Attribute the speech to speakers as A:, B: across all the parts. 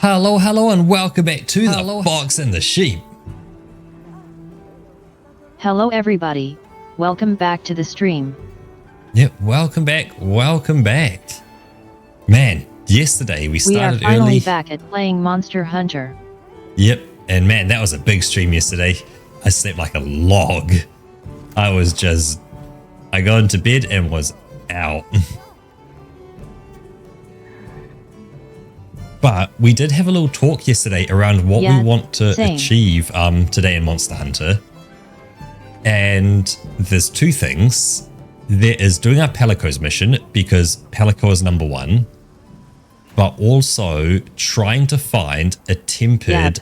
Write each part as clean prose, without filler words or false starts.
A: Hello, and welcome back to the Fox and the Sheep.
B: Hello everybody, welcome back to the stream.
A: Yep, welcome back. Man, yesterday we started
B: We are finally
A: early.
B: back at playing Monster Hunter.
A: Yep, and man, that was a big stream yesterday. I slept like a log. I got into bed and was out. But we did have a little talk yesterday around what we want to achieve today in Monster Hunter. And there's two things. There is doing our Palico's mission, because Palico is #1. But also trying to find a tempered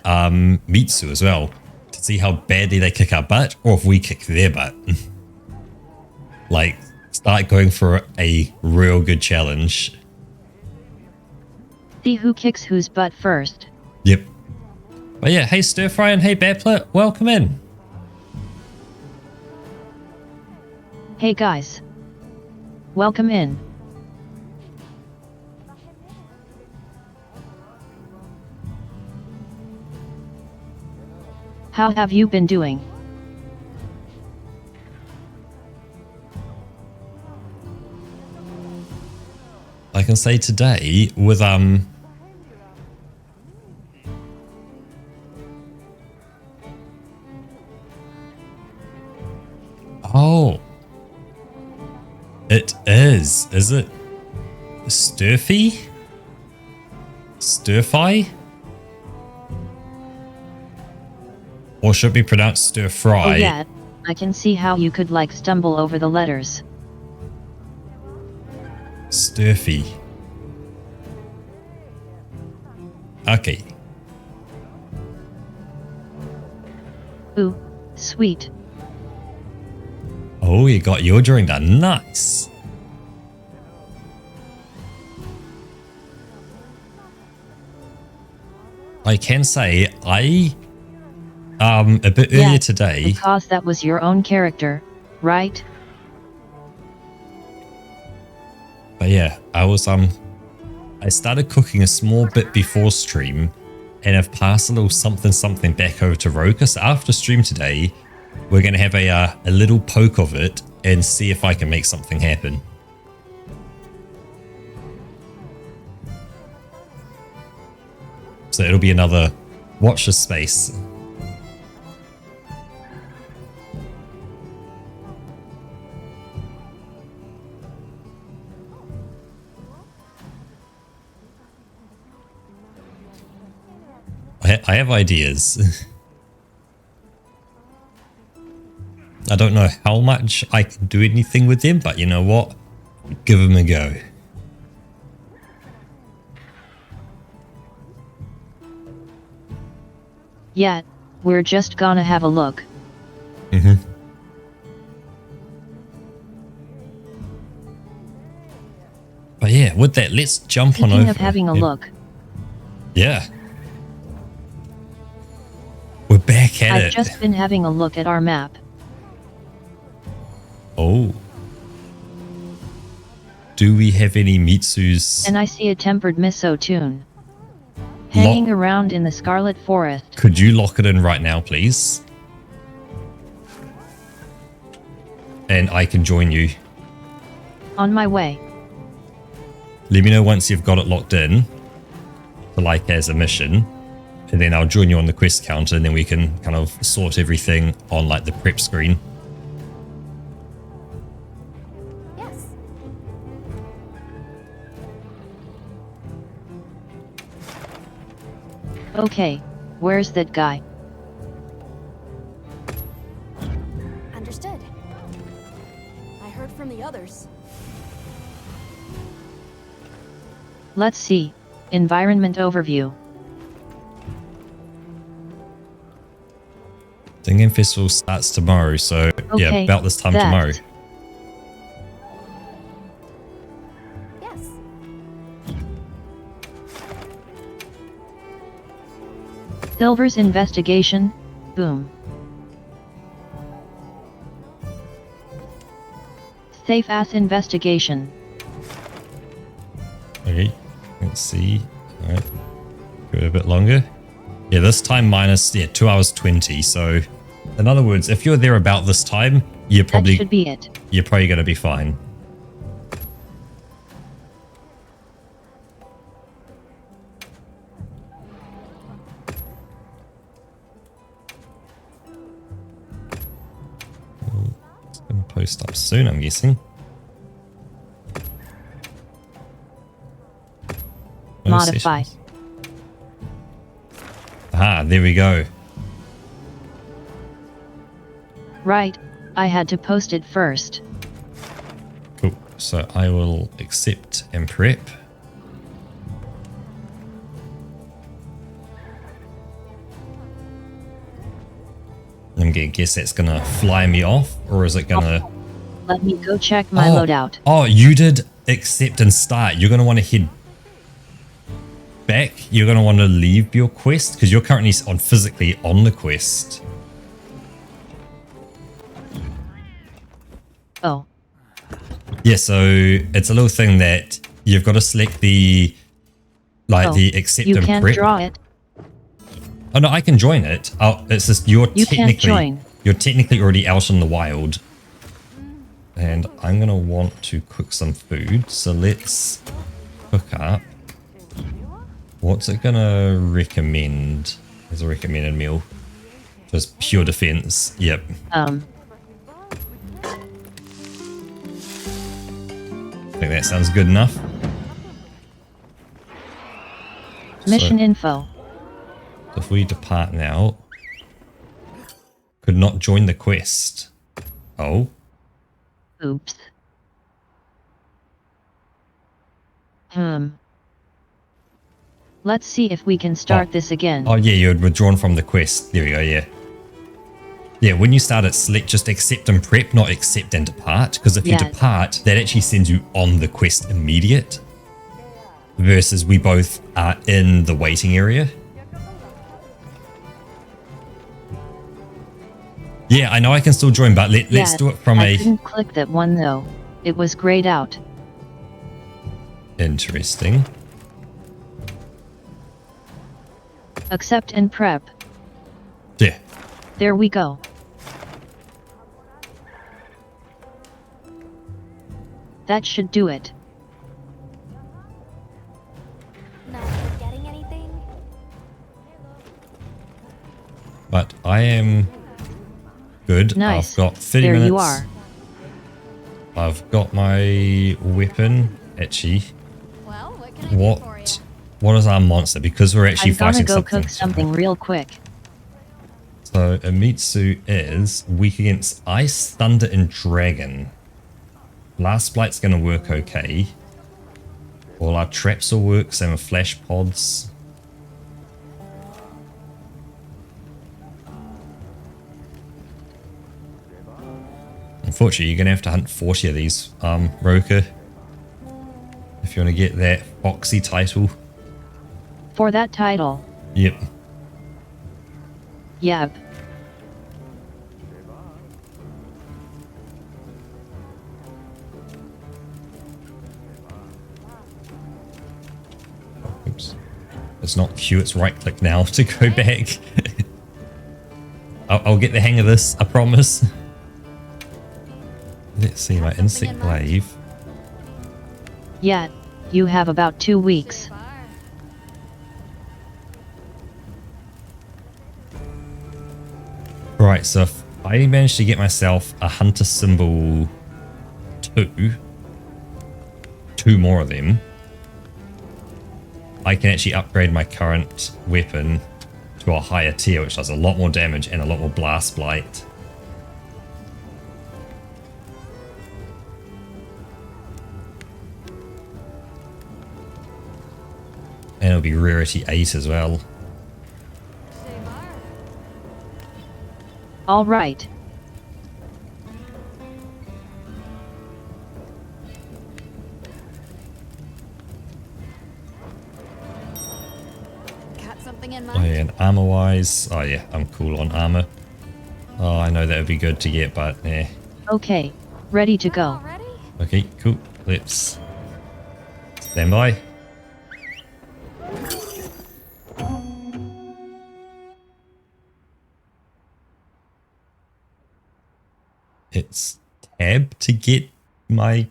A: Mitsu as well, to see how badly they kick our butt or if we kick their butt. Like, start going for a real good challenge.
B: See who kicks whose butt first.
A: Yep. But yeah, hey Stir Fry and hey Badplit, welcome in.
B: Hey guys. Welcome in. How have you been doing?
A: I can say today with oh, it is it Stir-fry? Stir-fry? Or should it be pronounced stir-fry?
B: Oh yeah, I can see how you could like stumble over the letters.
A: Stir-fry. Okay.
B: Ooh, sweet.
A: Oh, you got your drawing done. Nice. I can say a bit earlier today.
B: Because that was your own character, right?
A: But yeah, I started cooking a small bit before stream, and I've passed a little something back over to Roka. So after stream today, we're going to have a little poke of it and see if I can make something happen. So it'll be another watch this space. I have ideas. I don't know how much I can do anything with them, but you know what? Give them a go.
B: Yeah, we're just gonna have a look.
A: But yeah, with that, let's jump on over.
B: Speaking of having a look.
A: Yeah. We're back at it.
B: I've just been having a look at our map.
A: Oh. Do we have any Mitsus?
B: And I see a tempered miso tune hanging around in the Scarlet Forest.
A: Could you lock it in right now, please? And I can join you.
B: On my way.
A: Let me know once you've got it locked in, for like as a mission, and then I'll join you on the quest counter, and then we can kind of sort everything on like the prep screen.
C: Yes.
B: Okay, where's that guy?
C: Understood. I heard from the others.
B: Let's see. Environment overview.
A: Singing Festival starts tomorrow, so yeah, about this time tomorrow.
C: Yes.
B: Silver's investigation. Boom. Safe ass investigation.
A: Okay, let's see. All right. Give it a bit longer. Yeah, this time minus, yeah, 2 hours 20. So, in other words, if you're there about this time, you're probably,
B: that should be it.
A: You're probably going to be fine. It's going to post up soon, I'm guessing. No
B: Modify.
A: sessions. Ah, there we go.
B: Right, I had to post it first.
A: Cool. So I will accept and prep. I'm gonna guess that's gonna fly me off, or is it gonna...
B: Let me go check my loadout.
A: Oh, you did accept and start. You're gonna want to head back. You're gonna want to leave your quest because you're currently physically on the quest.
B: Oh.
A: Yeah, so it's a little thing that you've got to select the the accept
B: you
A: and
B: can't
A: prep.
B: draw it.
A: Oh no, I can join it. Oh, it's just you're
B: can't join.
A: technically already out in the wild. And I'm gonna want to cook some food, so let's cook up. What's it gonna recommend as a recommended meal? Just pure defense. Yep.
B: Um.
A: I think that sounds good enough.
B: Mission
A: So,
B: info.
A: if we depart now, could not join the quest. Oh.
B: Oops. Let's see if we can start this again.
A: Oh yeah, you had withdrawn from the quest. There we go, yeah. Yeah, when you start it, select just accept and prep, not accept and depart. Because if you depart, that actually sends you on the quest immediate. Versus we both are in the waiting area. Yeah, I know I can still join, but let's do it from
B: I couldn't click that one though. It was grayed out.
A: Interesting.
B: Accept and prep.
A: Yeah.
B: There we go. That should do it.
C: Not getting anything?
A: But I am good.
B: Nice.
A: I've got 30
B: there
A: minutes.
B: You are.
A: I've got my weapon. Actually,
C: Well, what can I do for you?
A: What is our monster? Because we're actually
B: I'm gonna
A: fighting
B: go
A: something.
B: cook something real quick.
A: So Amitsu is weak against Ice, Thunder, and Dragon. Last Blight's going to work okay. All our traps will work, same with flash pods. Unfortunately, you're going to have to hunt 40 of these, Roka. If you want to get that Foxy title.
B: For that title.
A: Yep.
B: Yep.
A: Oops. It's not Q, it's right click now to go back. I'll get the hang of this, I promise. Let's see, my insect glaive.
B: Yeah, you have about 2 weeks.
A: Right, so if I manage to get myself a hunter symbol 2 more of them, I can actually upgrade my current weapon to a higher tier, which does a lot more damage and a lot more blast blight. And it'll be rarity 8 as well.
B: All right.
C: Got something in
A: Oh
C: mind?
A: yeah, and armor wise, oh yeah, I'm cool on armor. Oh, I know that would be good to get, but eh.
B: Okay, ready to go.
C: Already?
A: Okay, cool. Let's stand by. It's tab to get my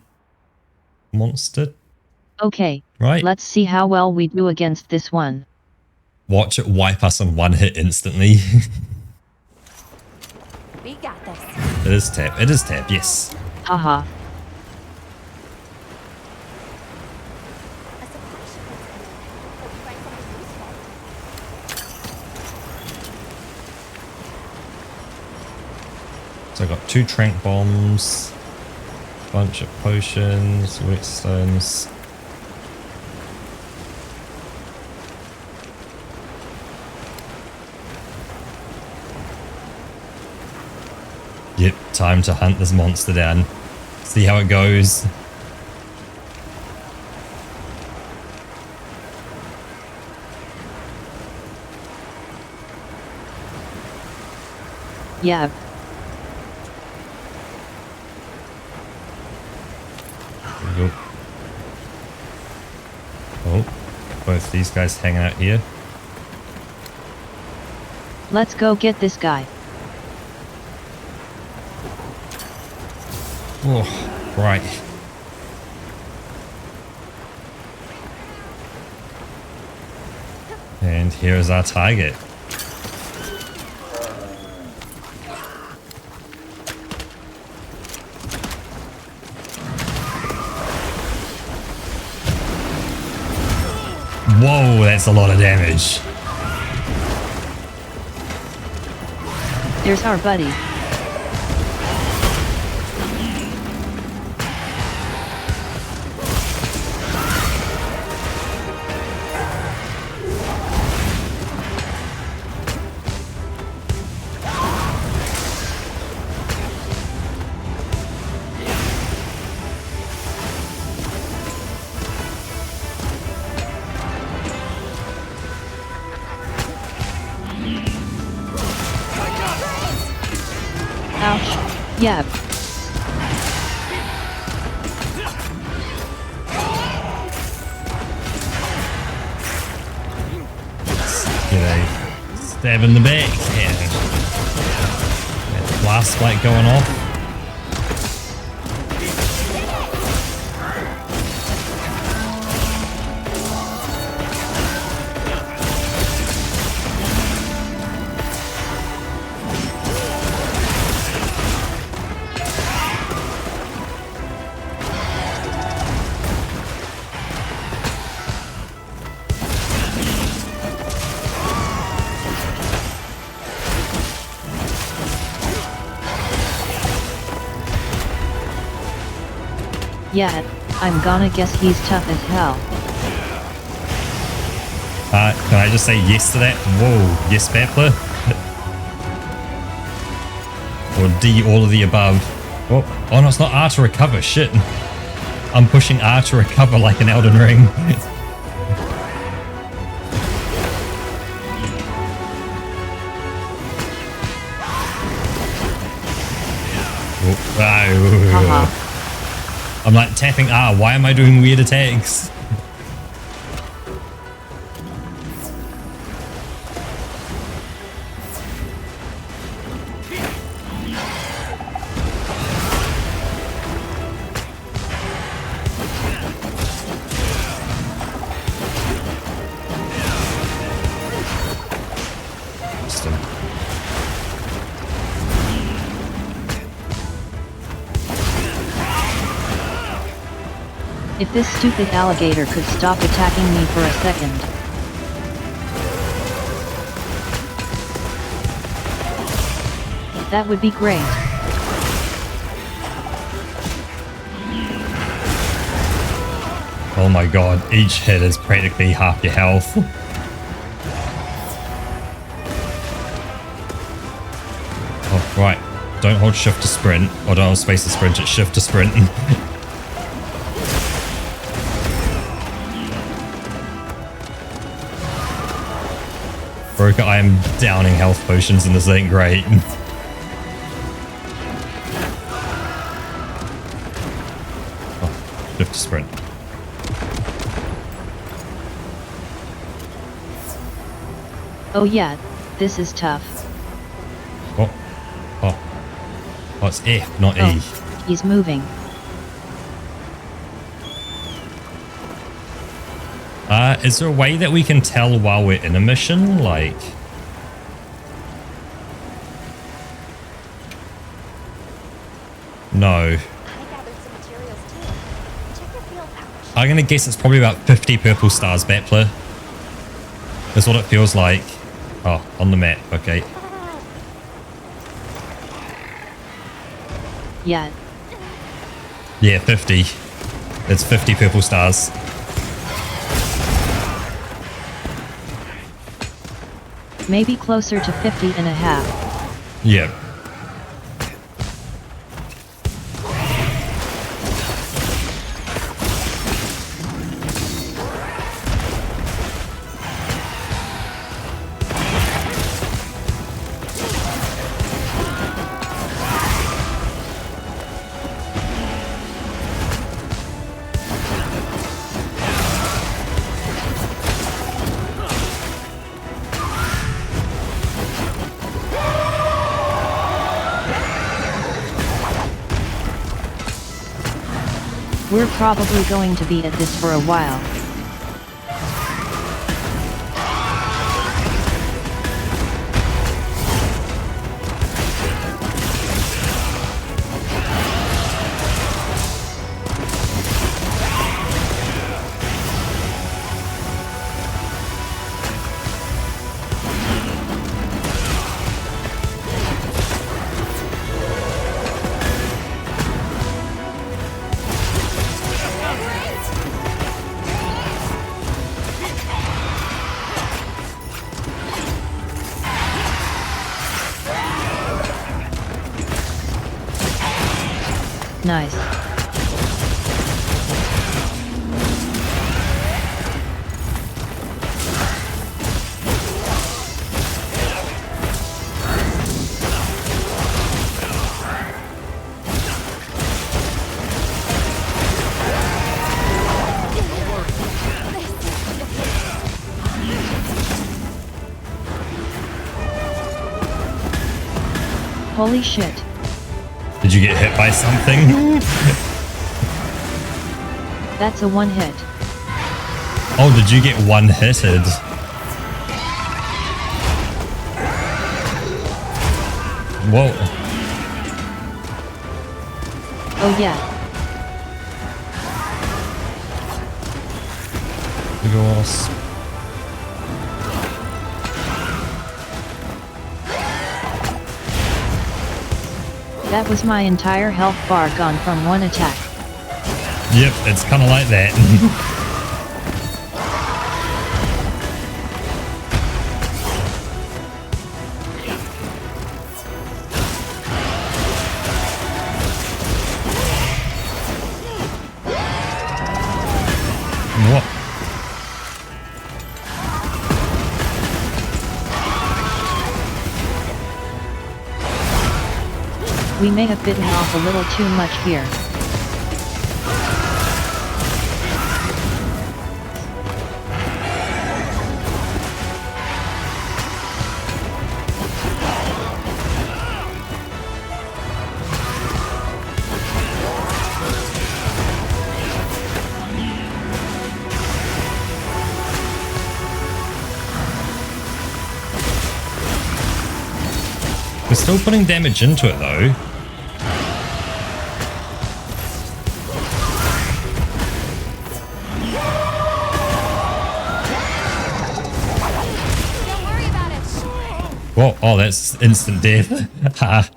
A: monster.
B: Okay,
A: right?
B: Let's see how well we do against this one.
A: Watch it wipe us on one hit instantly.
C: We got this.
A: It is tab. It is tab, yes.
B: Haha.
C: A supply shipment's coming. Hope you find something useful.
A: So I got 2 trank bombs, bunch of potions, whetstones. Yep, time to hunt this monster down. See how it goes.
B: Yeah.
A: There we go. Oh, both these guys hang out here.
B: Let's go get this guy.
A: Oh, right. And here's our target. Whoa, that's a lot of damage.
B: There's our buddy. Ouch. Yep.
A: Get a stab in the back. And that blast spike going off.
B: Yeah, I'm gonna guess he's tough as hell.
A: Can I just say yes to that? Whoa, yes, Battler? Or D, all of the above. Oh no, it's not R to recover, shit. I'm pushing R to recover like an Elden Ring.
B: Haha.
A: I'm like tapping R, why am I doing weird attacks?
B: If this stupid alligator could stop attacking me for a second. That would be great.
A: Oh my god, each hit is practically half your health. Oh, right. Don't hold shift to sprint, or don't hold space to sprint, it's shift to sprint. Broker, I am downing health potions and this ain't great. Oh, shift to sprint.
B: Oh yeah, this is tough.
A: Oh, oh, Oh, it's F, not E.
B: Oh, he's moving.
A: Is there a way that we can tell while we're in a mission? Like... No.
C: I gathered some materials too. Check your field pouch.
A: I'm gonna guess it's probably about 50 purple stars, Battler. That's what it feels like. Oh, on the map, okay.
B: Yeah.
A: Yeah, 50. It's 50 purple stars.
B: Maybe closer to 50 and a half.
A: Yep.
B: We're probably going to be at this for a while. Nice. Holy shit.
A: Did you get hit by something?
B: That's a one hit.
A: Oh, did you get one hitted? Whoa.
B: Oh yeah.
A: Big ol' wasp.
B: That was my entire health bar gone from one attack.
A: Yep, it's kind of like that. What?
B: We may have bitten off a little too much here.
A: We're still putting damage into it though.
C: Don't worry about it.
A: Whoa, oh, that's instant death. Ha.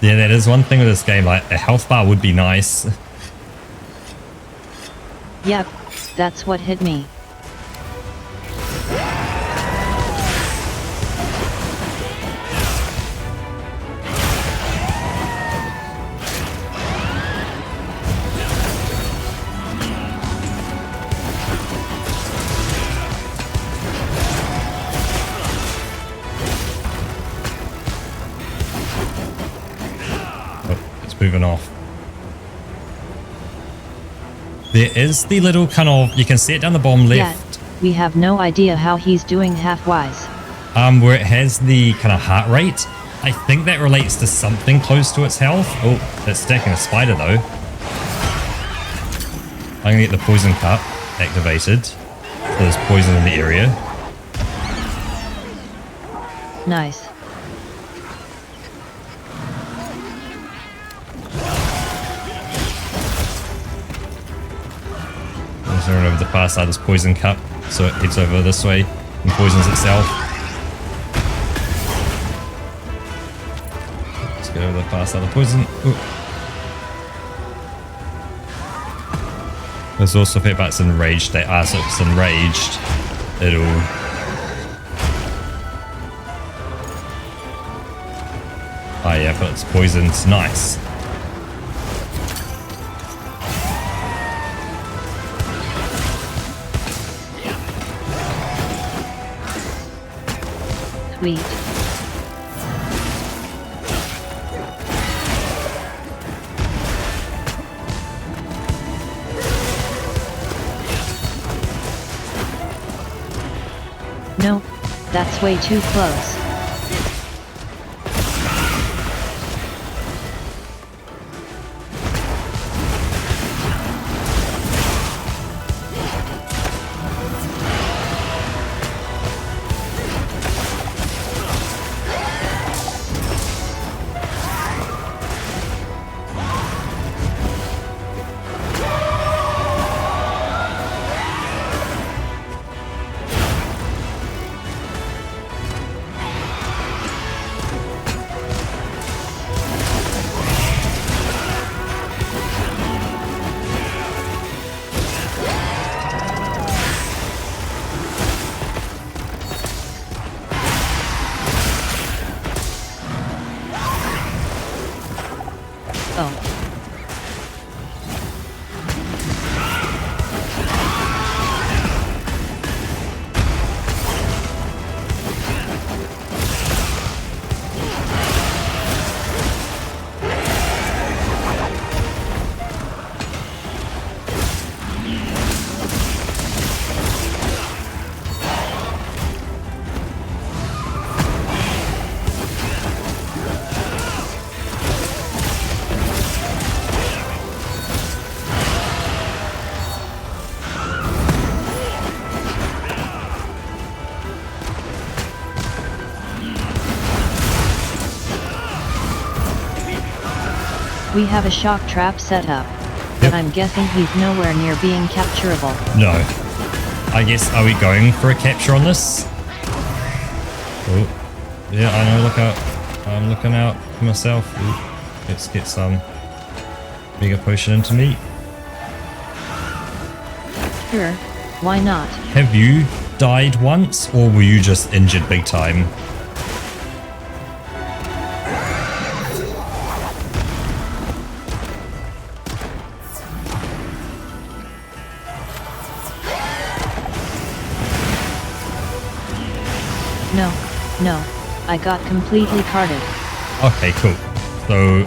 A: Yeah, that is one thing with this game, like a health bar would be nice.
B: Yep, that's what hit me.
A: Moving off. There is the little kind of, you can see it down the bottom left.
B: We have no idea how he's doing half-wise.
A: Where it has the kind of heart rate. I think that relates to something close to its health. Oh, it's stacking a spider though. I'm gonna get the poison cup activated. So there's poison in the area.
B: Nice.
A: I'm just running over the far side of this poison cup. So it heads over this way and poisons itself. Let's go over the far side of the poison. Ooh. There's also if it's enraged state. So if it's enraged, it'll oh yeah, but it's poisoned. Nice.
B: Sweet. No, that's way too close. Oh. We have a shock trap set up, but I'm guessing he's nowhere near being capturable.
A: No. I guess, are we going for a capture on this? Oh, yeah, I know, look out. I'm looking out for myself. Ooh, let's get some mega potion into me.
B: Sure, why not?
A: Have you died once, or were you just injured big time?
B: No, I got completely carded.
A: Okay, cool. So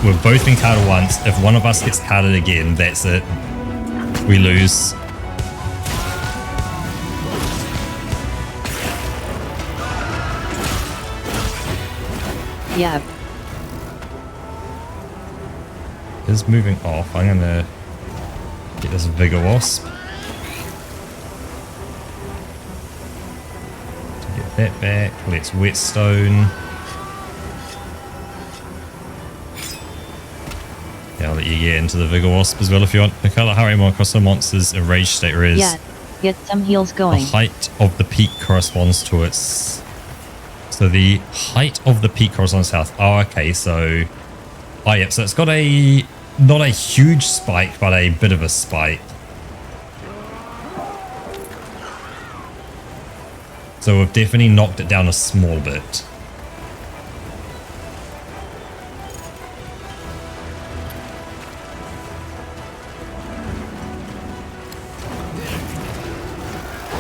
A: we've both been carded once. If one of us gets carded again, that's it. We lose.
B: Yeah.
A: It's moving off. I'm gonna get this Vigor Wasp. That back. Let's whetstone. Yeah, I'll let you get into the Vigor Wasp as well if you want. The color how more across the monster's enraged state is.
B: Yeah, get some heals going.
A: The height of the peak corresponds to its. So the height of the peak corresponds to health. Oh, okay. So, oh yeah. So it's got a not a huge spike, but a bit of a spike. So we've definitely knocked it down a small bit.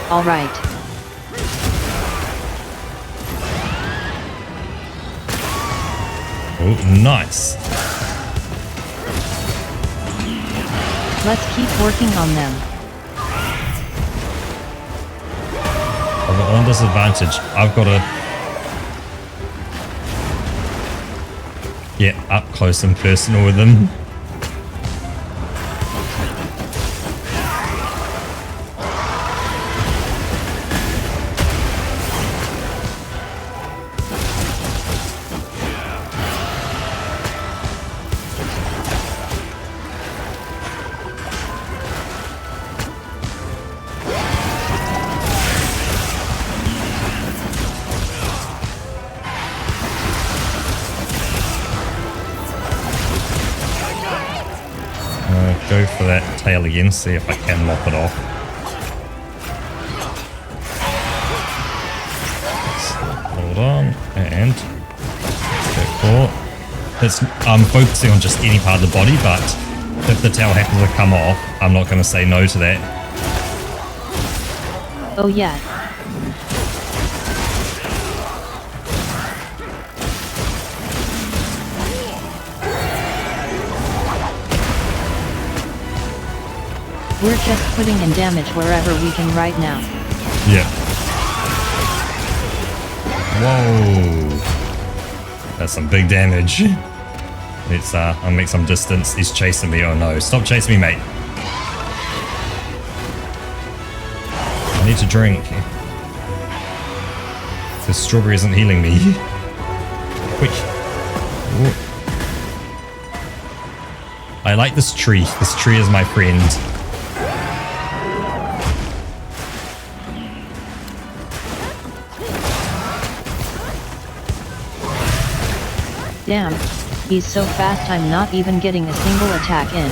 B: All right.
A: Oh, nice.
B: Let's keep working on them.
A: I've got one disadvantage. I've got to get up close and personal with them. Go for that tail again, see if I can mop it off. Hold on, and I'm focusing on just any part of the body, but if the tail happens to come off, I'm not going to say no to that.
B: Oh yeah. We're just putting in damage wherever we can right now.
A: Yeah. Whoa. That's some big damage. Let's I'll make some distance. He's chasing me. Oh no. Stop chasing me, mate. I need to drink. The strawberry isn't healing me. Quick. Ooh. I like this tree. This tree is my friend.
B: Damn, he's so fast I'm not even getting a single attack in.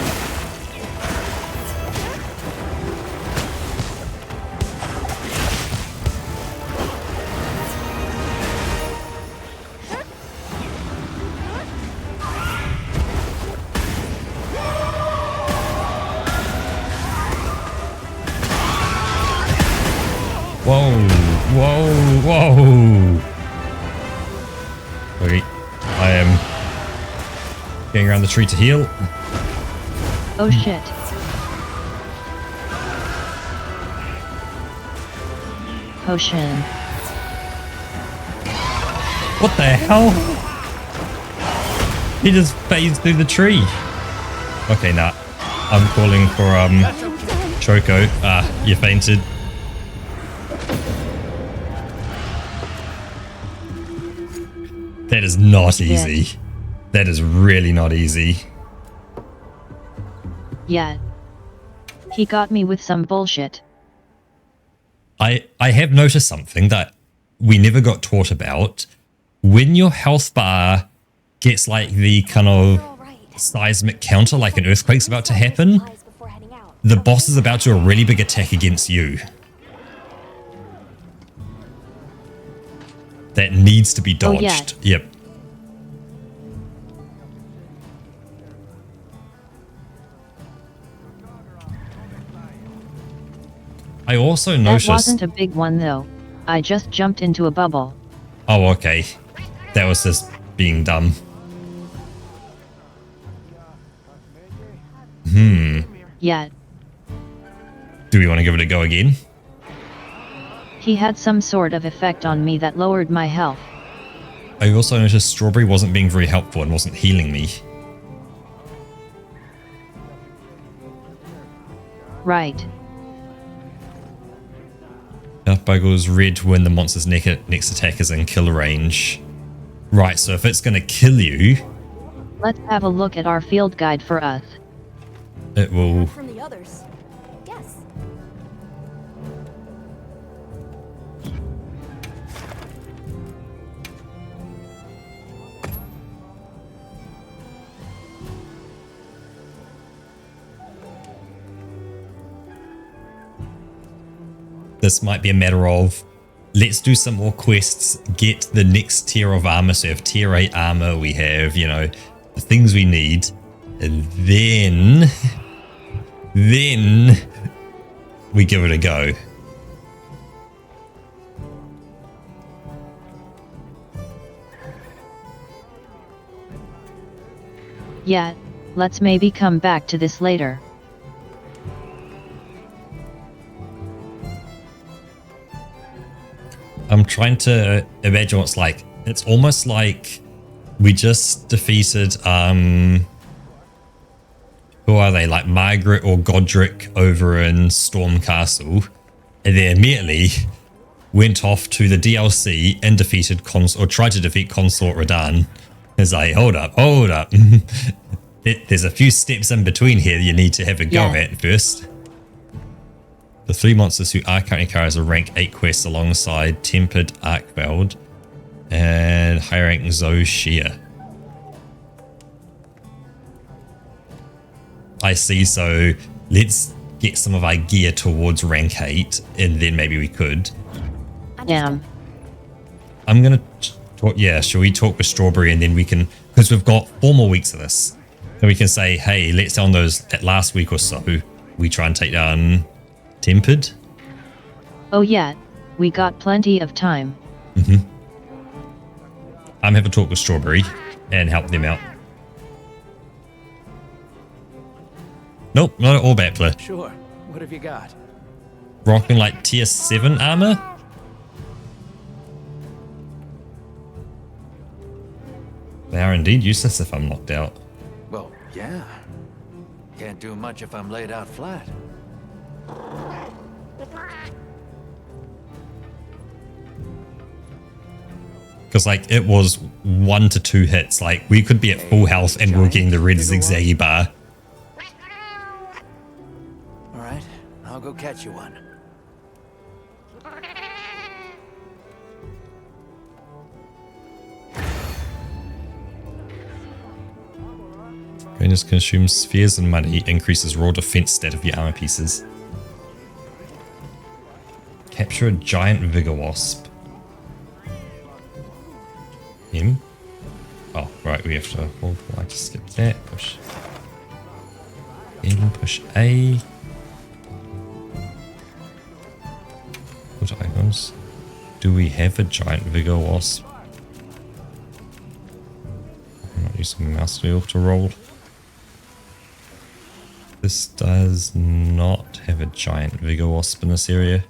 A: Whoa, whoa, whoa. Okay. I am getting around the tree to heal.
B: Oh shit. Potion.
A: What the hell? He just phased through the tree. Okay, nah. I'm calling for Choco. You fainted. That is not easy. That is really not easy.
B: Yeah. He got me with some bullshit.
A: I have noticed something that we never got taught about. When your health bar gets like the kind of seismic counter, like an earthquake's about to happen, the boss is about to do a really big attack against you. That needs to be dodged.
B: Oh, yeah.
A: Yep. I also noticed...
B: That wasn't a big one though. I just jumped into a bubble.
A: Oh, okay. That was just being dumb.
B: Yeah.
A: Do we want to give it a go again?
B: He had some sort of effect on me that lowered my health.
A: I also noticed Strawberry wasn't being very helpful and wasn't healing me.
B: Right.
A: Darth Buggle's red when the monster's next attack is in kill range. Right, so if it's going to kill you...
B: Let's have a look at our field guide for us.
A: It will...
C: From the others. Guess.
A: This might be a matter of, let's do some more quests, get the next tier of armor, so we have tier 8 armor, we have, you know, the things we need, and then we give it a go.
B: Yeah, let's maybe come back to this later.
A: I'm trying to imagine what's like. It's almost like we just defeated, who are they? Like Margaret or Godric over in Storm Castle. And then immediately went off to the DLC and defeated tried to defeat Consort Radahn. It's like, hold up. There's a few steps in between here you need to have a go at first. The 3 monsters who are currently carried as a rank 8 quest alongside Tempered Arkveld and high rank Zoshia. I see, so let's get some of our gear towards rank 8 and then maybe we could.
B: Yeah.
A: I'm gonna talk, yeah, shall we talk with Strawberry and then we can, because we've got 4 more weeks of this. And we can say, hey, let's on that last week or so, we try and take down Tempered.
B: Oh yeah, we got plenty of time.
A: I'm having a talk with Strawberry and help them out. Nope, not at all, Battler.
D: Sure. What have you got?
A: Rocking like tier 7 armor. They are indeed useless if I'm knocked out.
D: Well, yeah. Can't do much if I'm laid out flat.
A: Because like it was 1 to 2 hits. Like we could be at full health and we're getting the red zigzaggy bar.
D: All right, I'll go catch you one.
A: Greatness consumes spheres and money, increases raw defense stat of your armor pieces. Capture a giant vigor wasp. Him? Oh, right, we have to hold Y to skip that. Push M, push A. Put icons. Do we have a giant vigor wasp? I'm not using the mouse wheel to roll. This does not have a giant vigor wasp in this area.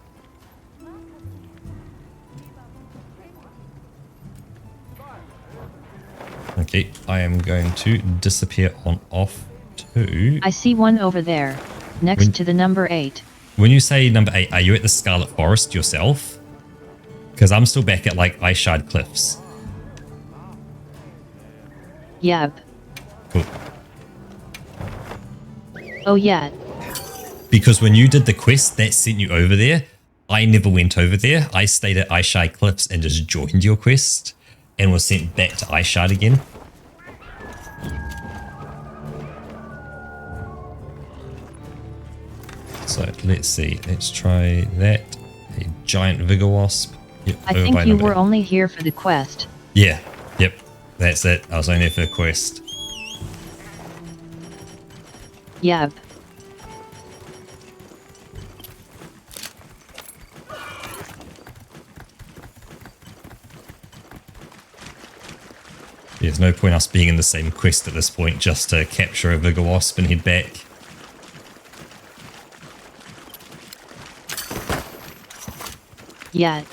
A: Okay, I am going to disappear on off to...
B: I see one over there, next to the number 8.
A: When you say number 8, are you at the Scarlet Forest yourself? Because I'm still back at like Ice Shard Cliffs.
B: Yep.
A: Cool.
B: Oh yeah.
A: Because when you did the quest that sent you over there, I never went over there. I stayed at Ice Shard Cliffs and just joined your quest and was sent back to Ice Shard again. So let's see. Let's try that. A giant vigor wasp. Yep,
B: I think you were only here for the quest.
A: Yeah. Yep. That's it. I was only here for the quest.
B: Yep.
A: There's no point us being in the same quest at this point just to capture a vigor wasp and head back.
B: Yeah.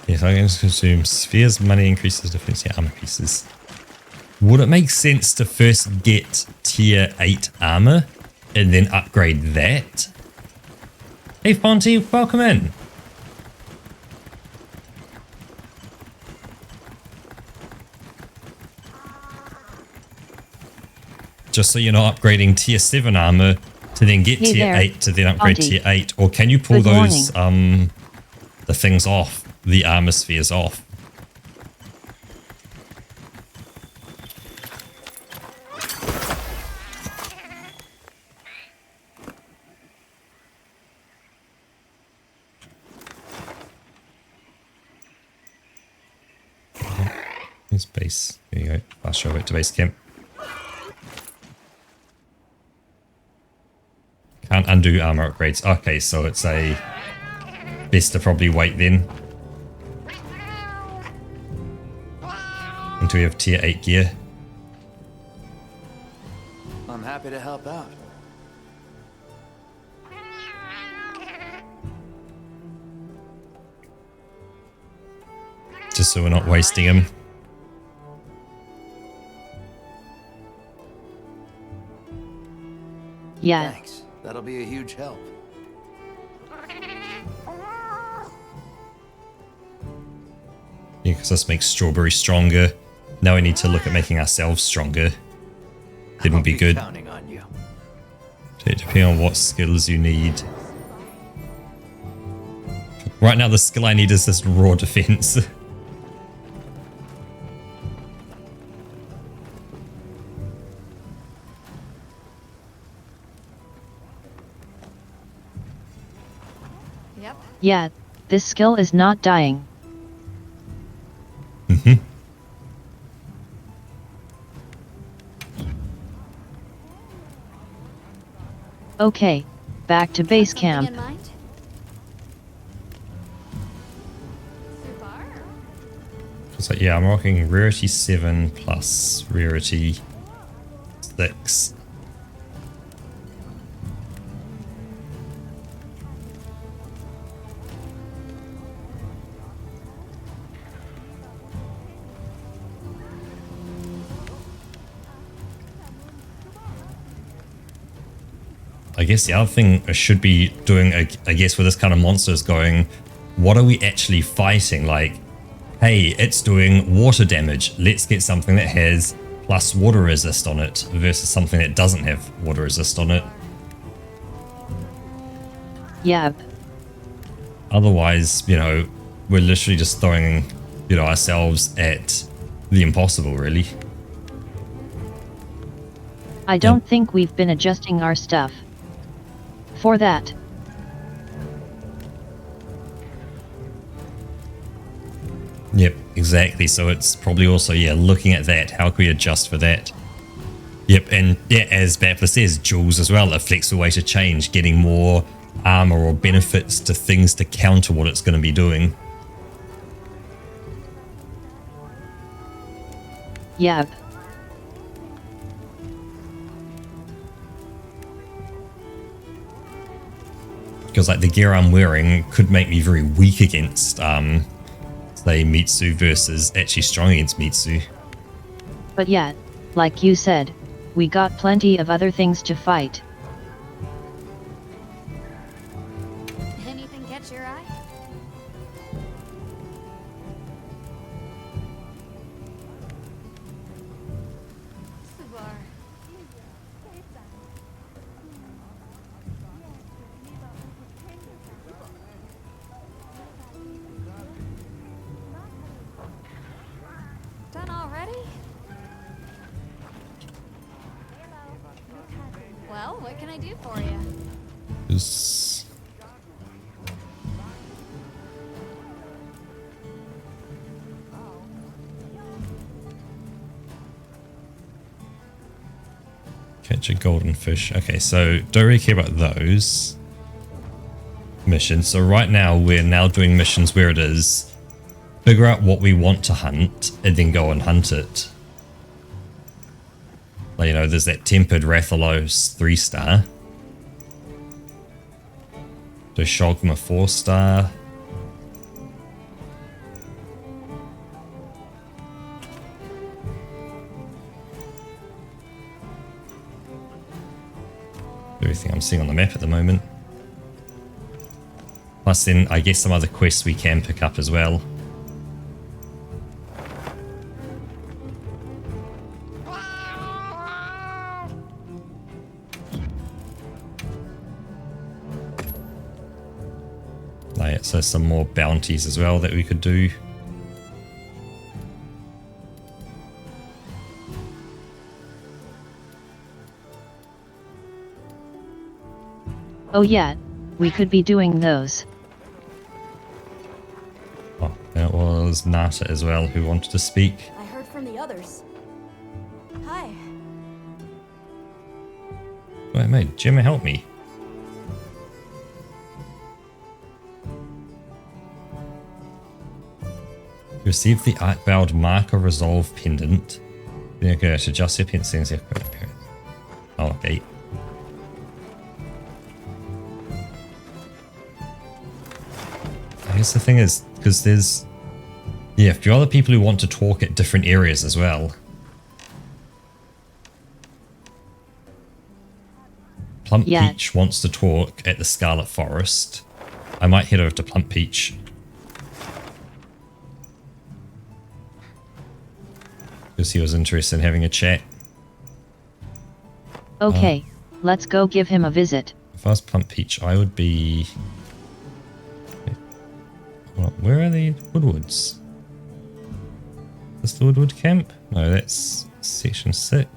A: Yes, I can consume spheres, money increases defense, yeah, armor pieces. Would it make sense to first get tier 8 armor and then upgrade that? Hey Fonty, welcome in. Just so you're not upgrading tier 7 armor to then get tier
B: there,
A: 8 to then upgrade
B: Fonty.
A: tier 8. Or can you pull
B: Good
A: those the things off, the armor spheres off? Here's base. There you go. Fast travel back to base camp. Can't undo armor upgrades. Okay, so it's a best to probably wait then until we have tier 8 gear.
D: I'm happy to help out.
A: Just so we're not wasting him.
B: Yeah.
D: Thanks. That'll be a huge help.
A: Yeah, because this makes Strawberry stronger. Now we need to look at making ourselves stronger. Didn't be good.
D: Counting on you.
A: Depending on what skills you need. Right now the skill I need is this raw defense.
C: Yep.
B: Yeah, this skill is not dying.
A: Mm-hmm.
B: Okay, back to base
C: Something
B: camp.
C: in mind? Super.
A: It's like, yeah, I'm rocking rarity 7 plus rarity 6. I guess the other thing I should be doing, I guess, with this kind of monster is going, what are we actually fighting? Like, hey, it's doing water damage. Let's get something that has plus water resist on it versus something that doesn't have water resist on it.
B: Yep.
A: Otherwise, you know, we're literally just throwing, you know, ourselves at the impossible, really.
B: I don't think we've been adjusting our stuff for that.
A: Yep, exactly. So it's probably also, yeah, looking at that. How can we adjust for that? Yep, and yeah, as Bapler says, Jules as well, a flexible way to change, getting more armor or benefits to things to counter what it's going to be doing.
B: Yep.
A: Because like the gear I'm wearing could make me very weak against, say, Mitsu versus actually strong against Mitsu.
B: But yeah, like you said, we got plenty of other things to fight.
C: Anything catch your eye? Super. Done already? Well, what can I do for you?
A: Is catch a golden fish. Okay, so don't really care about those missions. So right now we're now doing missions where it is figure out what we want to hunt and then go and hunt it. Like, you know, there's that tempered Rathalos 3-star. Do Shogma 4-star. Everything I'm seeing on the map at the moment. Plus then, I guess some other quests we can pick up as well. Like, so some more bounties as well that we could do.
B: Oh yeah, we could be doing those.
A: Oh, that was Nata as well who wanted to speak.
C: I heard from the others. Hi.
A: Wait, mate, Gemma, help me. Receive the Arcbound Marker Resolve Pendant. Then you go to adjust your settings. Oh, okay. I guess the thing is, because there's Yeah, a few other people who want to talk at different areas as well. Plump Peach wants to talk at the Scarlet Forest. I might head over to Plump Peach. Because he was interested in having a chat.
B: Okay, let's go give him a visit.
A: If I was Plump Peach, I would be... Well, where are the Woodwoods? Is this the Woodwood camp? No, that's section 6.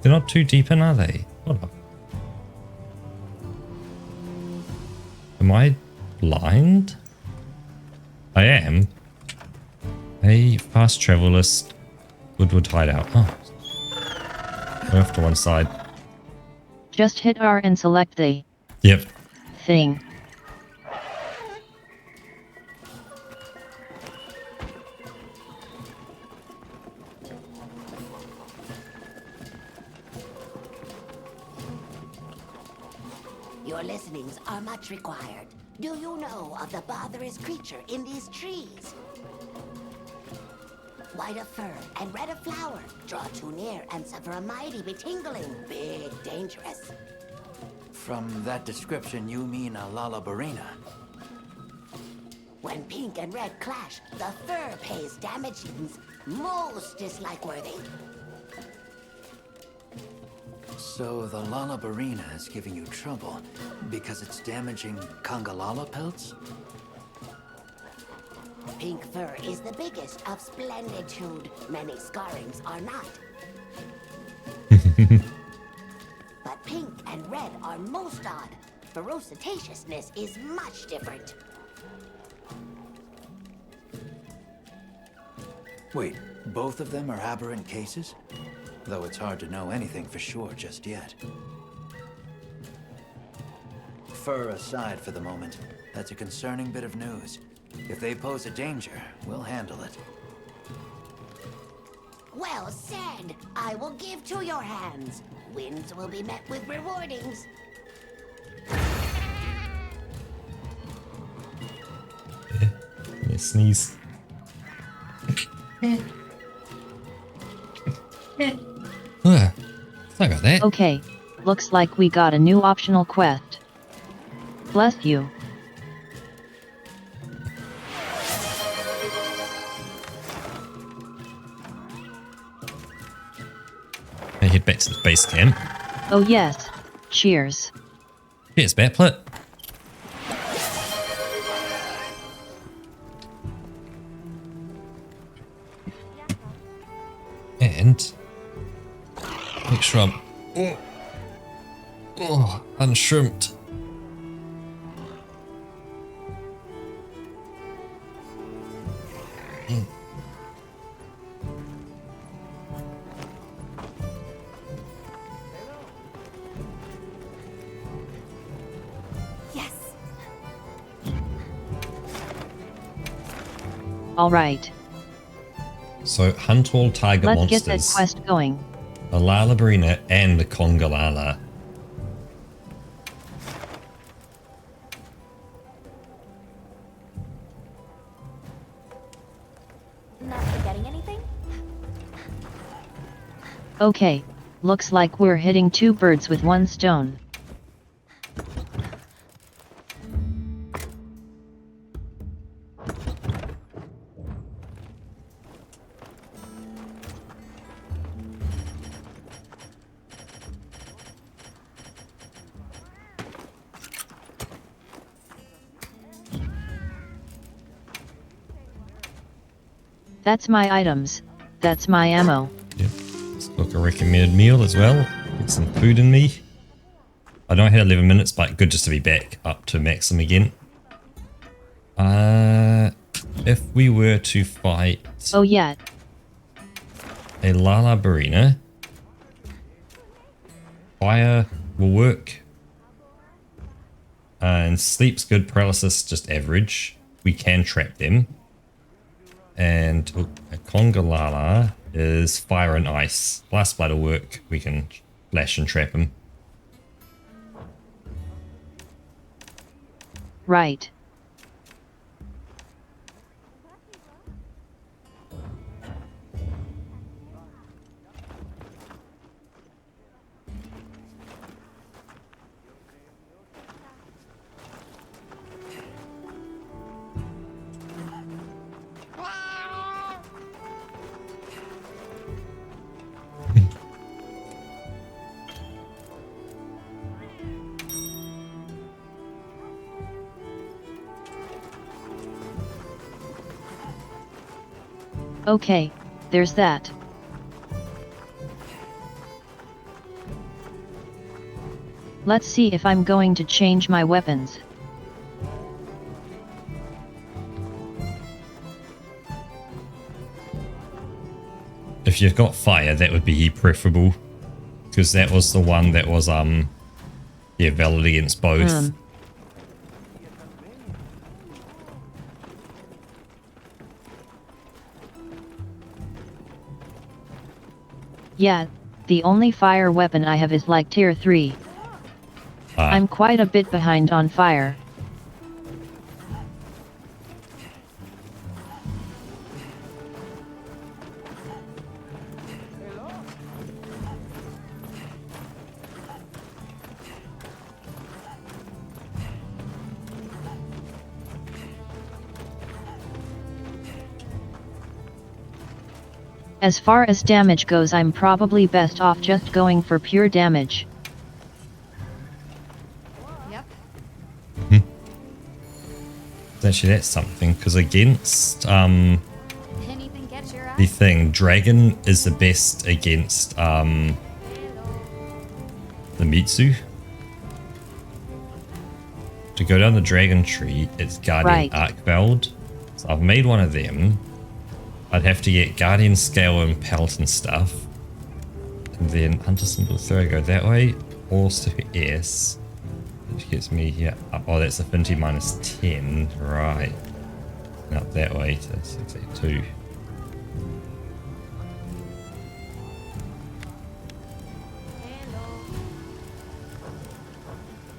A: They're not too deep in, are they? Hold up. Am I blind? I am. A fast travel list. Woodwood hideout. Oh. Go off to one side.
B: Just hit R and select the thing.
E: Your listenings are much required. Do you know of the botherous creature in these trees? White of fur and red of flower. Draw too near and suffer a mighty betingling. Big dangerous.
D: From that description, you mean a Lalabarina.
E: When pink and red clash, the fur pays damages most dislike-worthy.
D: So the Lalabarina is giving you trouble because it's damaging Congalala pelts?
E: Pink fur is the biggest of splenditude. Many scarrings are not. But pink and red are most odd. Ferocitousness is much different.
D: Wait, both of them are aberrant cases? Though it's hard to know anything for sure just yet. Fur aside for the moment, that's a concerning bit of news. If they pose a danger, we'll handle it.
E: Well said. I will give to your hands. Wins will be met with rewardings.
A: Yeah, sneeze. Sorry about that.
B: Okay, looks like we got a new optional quest. Bless you.
A: I head back to the base camp.
B: Oh yes, cheers.
A: Cheers, Batplit. And make sure I'm unshrimped.
C: Yes.
B: All right.
A: So hunt all target
B: Let's
A: monsters.
B: get that quest going.
A: The Lalabarina and the Congalala.
C: Not forgetting anything?
B: Okay, looks like we're hitting two birds with one stone. That's my items. That's my ammo.
A: Yep. Let's cook a recommended meal as well. Get some food in me. I know I had 11 minutes, but good just to be back up to maximum again. If we were to fight
B: Oh yeah,
A: a Lalabarina, fire will work. And sleep's good, paralysis just average. We can trap them. And a Congalala is fire and ice. Blast Blade will work. We can flash and trap him.
B: Right. Okay, there's that. Let's see if I'm going to change my weapons.
A: If you've got fire, that would be preferable. Because that was the one that was, yeah, valid against both.
B: Yeah, the only fire weapon I have is like tier 3. I'm quite a bit behind on fire. As far as damage goes, I'm probably best off just going for pure damage.
C: Yep.
A: Actually, that's something, because against
C: Anything catch your eye?
A: the thing, Dragon is the best against the Mitsu. To go down the Dragon tree, it's Guardian Archveld. So I've made one of them. I'd have to get Guardian Scale and Pelt and stuff. And then Hunter Symbol Throw, go that way. Or Super S. Which gets me here. Oh, that's Affinity minus 10. Right. And up that way to 682.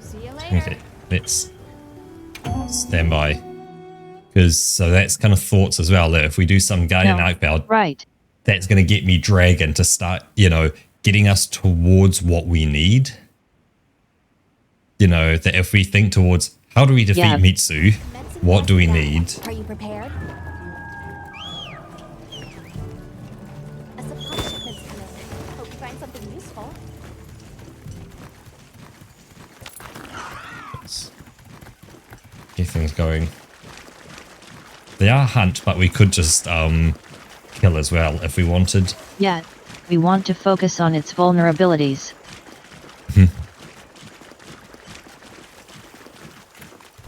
C: See you later.
A: Okay, let's stand by. Because so that's kind of thoughts as well, that if we do some Guardian Archveld, that's going to get me Dragon to start, you know, getting us towards what we need. You know, that if we think towards how do we defeat Mitsu, what do we need?
C: Are you prepared? A supply shipment's coming. Hope you find something useful.
A: Let's get things going. They are hunt, but we could just kill as well if we wanted.
B: Yeah, we want to focus on its vulnerabilities.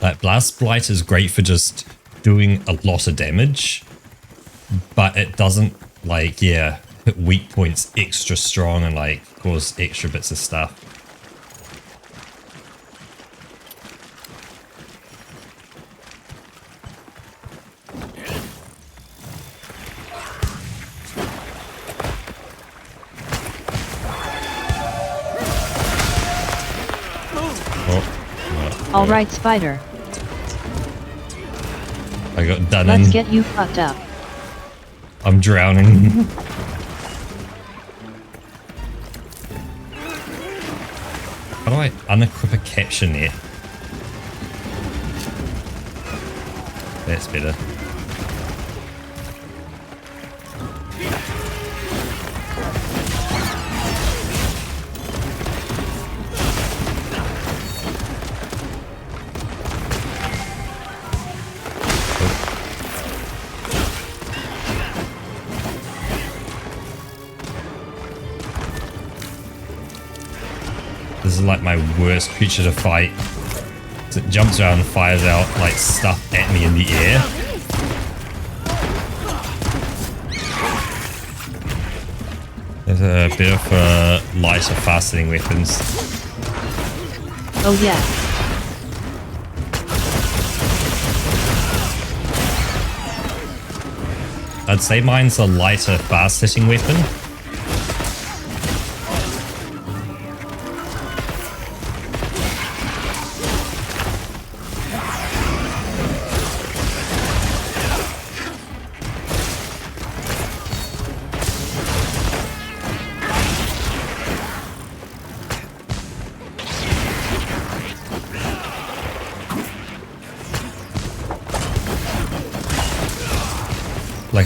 A: Like Blast Blight is great for just doing a lot of damage, but it doesn't like, yeah, hit weak points extra strong and like cause extra bits of stuff.
B: Alright, Spider.
A: I got done
B: Let's get you fucked up.
A: I'm drowning. How do I unequip a capture net? That's better. This is like my worst creature to fight. It jumps around and fires out like stuff at me in the air. There's a bit of lighter fastening weapons.
B: Oh yeah.
A: I'd say mine's a lighter fast hitting weapon.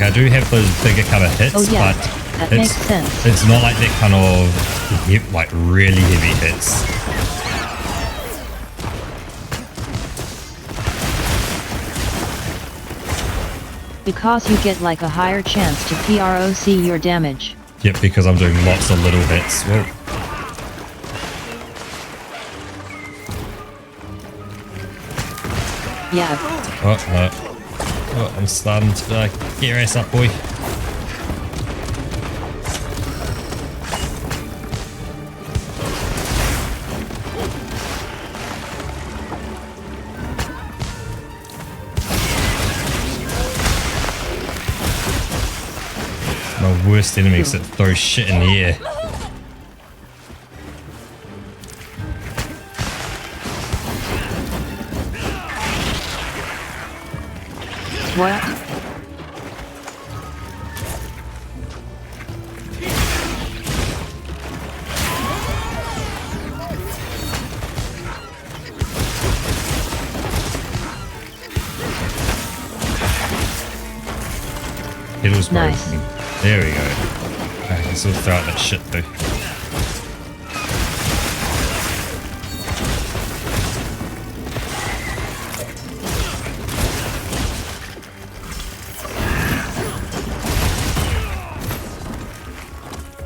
A: Like, I do have those bigger kind of hits,
B: Oh, yeah,
A: but
B: that makes sense.
A: it's not like that kind of, like, really heavy hits.
B: Because you get like a higher chance to PROC your damage.
A: Yep, because I'm doing lots of little hits. Whoa.
B: Yeah.
A: Oh, no. Oh, I'm stunned. Get your ass up, boy. My worst enemies that throw shit in the air.
B: What?
A: It was broken.
B: Nice.
A: There we go. I can still throw out that shit though.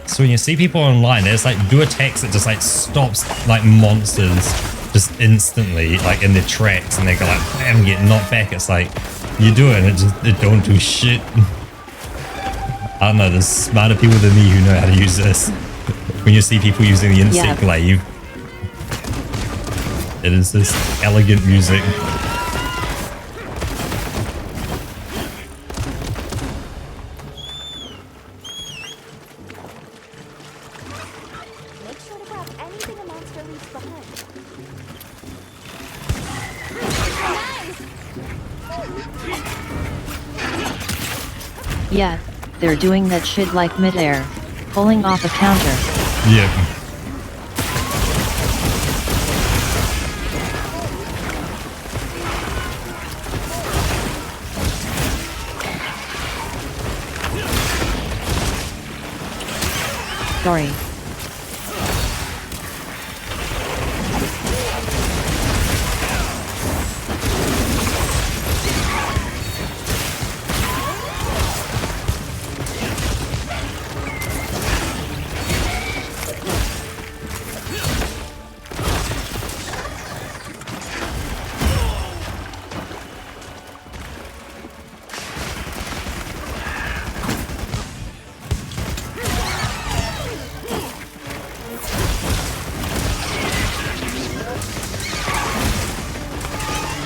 A: So when you see people online, there's like do attacks that just like stops like monsters just instantly, like in their tracks, and they go like bam, get knocked back. It's like you do it, and it don't do shit. I don't know. There's smarter people than me who know how to use this. When you see people using the insect glaive, it is this elegant music.
C: Make sure to grab anything a monster leaves behind. Nice!
B: Yeah, they're doing that shit like mid-air, pulling off a counter.
A: Yeah.
B: Sorry.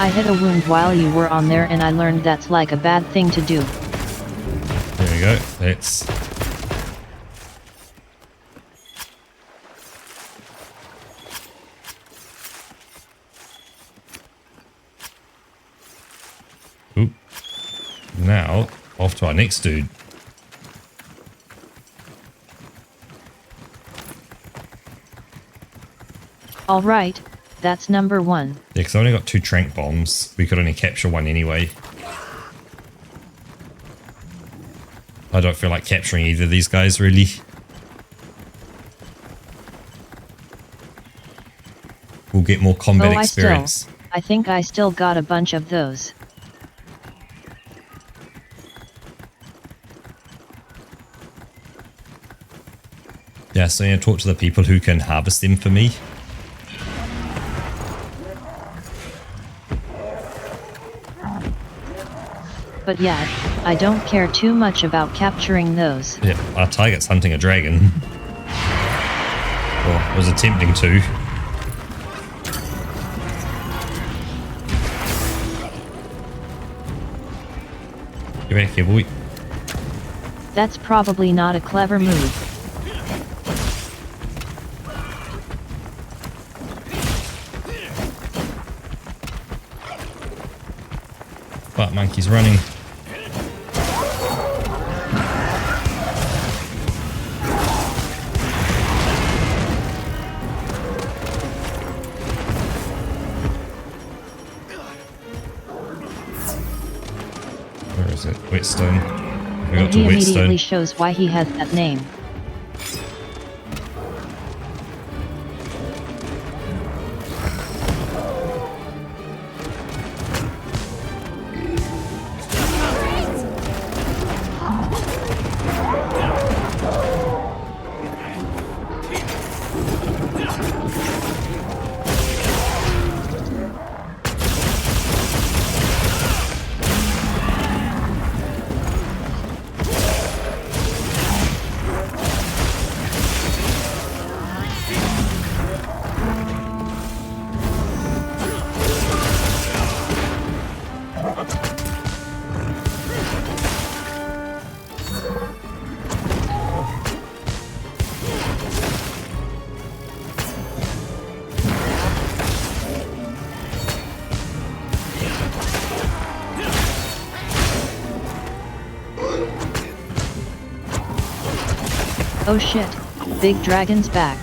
B: I hit a wound while you were on there and I learned that's like a bad thing to do.
A: There we go. Let's. Oop. Now, off to our next dude.
B: Alright, that's number 1.
A: Yeah, because I only got 2 trank bombs. We could only capture 1 anyway. I don't feel like capturing either of these guys, really. We'll get more combat experience.
B: I think I still got a bunch of those.
A: Yeah, so I'm going to talk to the people who can harvest them for me.
B: But yeah, I don't care too much about capturing those.
A: Yeah, our target's hunting a dragon. Or was attempting to. Get back here, boy.
B: That's probably not a clever move.
A: But monkey's running. Where is it? Whetstone. got to
B: he
A: whetstone.
B: immediately shows why he has that name. Oh shit, Big Dragon's back.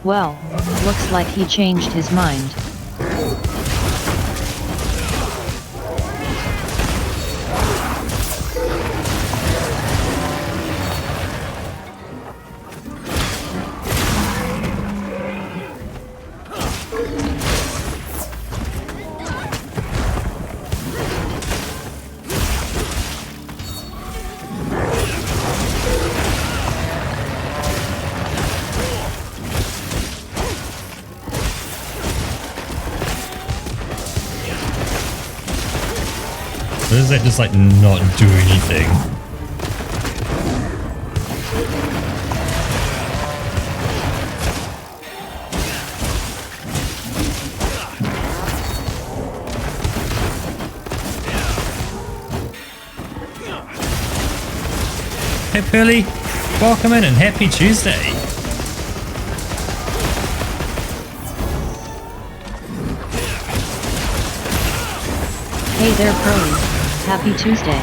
B: Well, looks like he changed his mind.
A: Or does that just like not do anything? Hey Pearly, welcome in and happy Tuesday.
B: Hey there Pearly, happy Tuesday.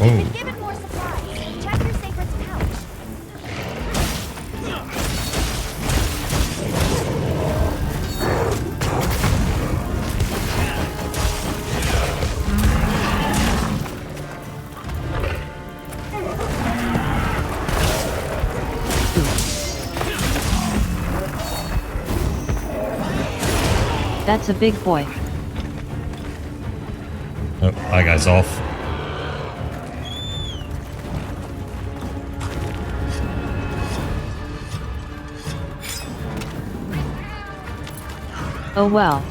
A: Whoa.
C: Given more supplies, check your sacred's pouch.
B: That's a big boy.
A: Oh, that guy's off.
B: Oh well.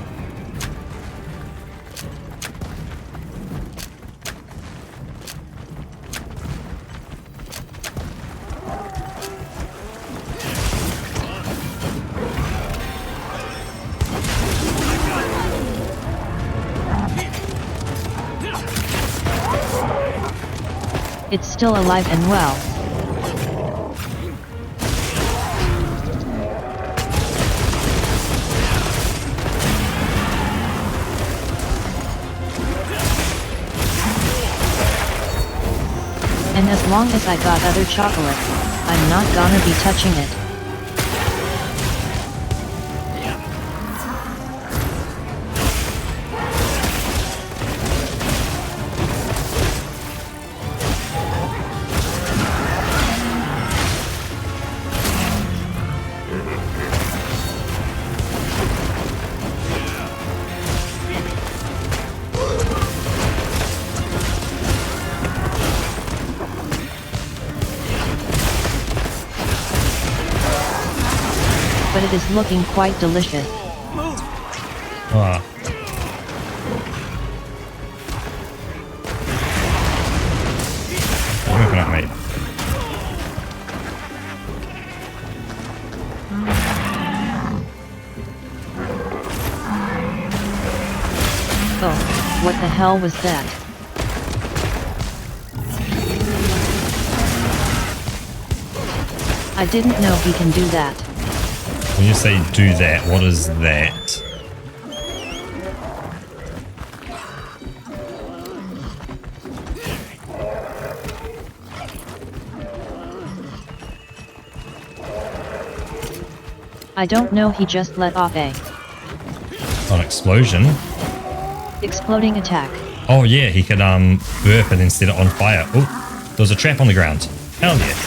B: It's still alive and well. And as long as I got other chocolate, I'm not gonna be touching it. But it is looking quite delicious.
A: Ah. Open up, mate.
B: Oh, what the hell was that? I didn't know he can do that.
A: When you say do that, what is that?
B: I don't know, he just let off a
A: An explosion.
B: exploding attack.
A: Oh yeah, he could burp and then set it on fire. Oh, there's a trap on the ground. Hell yeah.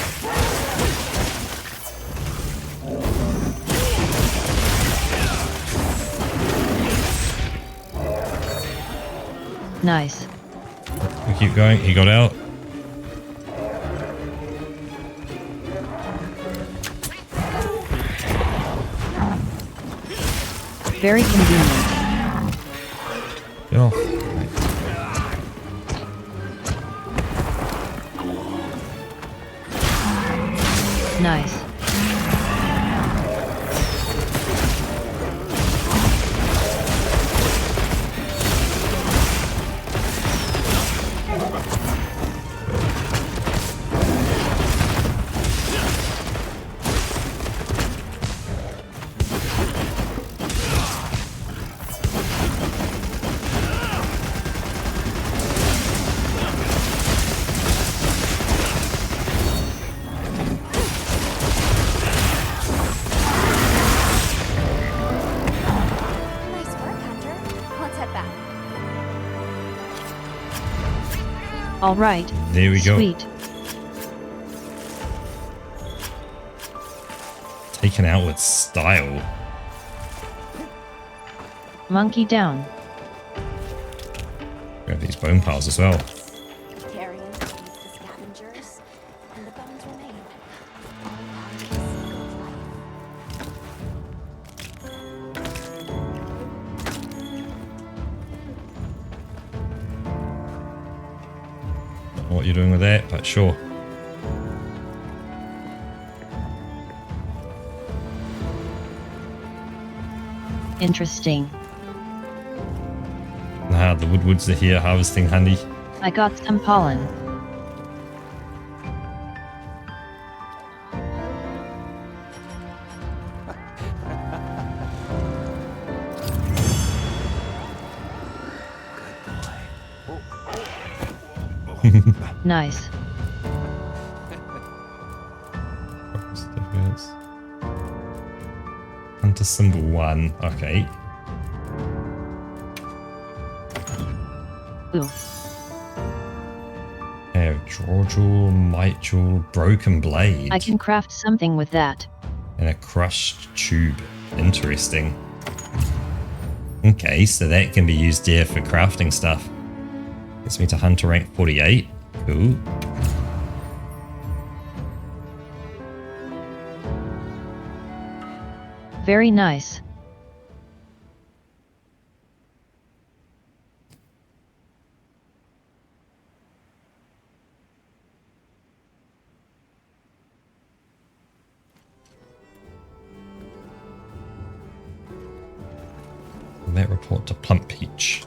B: Nice.
A: We keep going. He got out.
B: Very convenient.
A: Get off.
B: Nice.
C: Nice work, Hunter. Let's head back.
B: All right.
A: There we go.
B: Sweet.
A: Taken out with style.
B: Monkey down.
A: Grab these bone piles as well.
C: Carrion feeds the scavengers, and the bones remain.
A: Don't know what you're doing with that, but sure.
B: Interesting.
A: Nah, the woodwoods are here harvesting honey.
B: I got some pollen. Nice.
A: Hunter symbol 1. Okay.
B: Ooh.
A: Have draw jewel, might jewel, broken blade,
B: I can craft something with that.
A: and a crushed tube. Interesting. Okay, so that can be used there for crafting stuff. Gets me to hunter rank 48. Cool.
B: Very nice.
A: And that report to Plump Peach.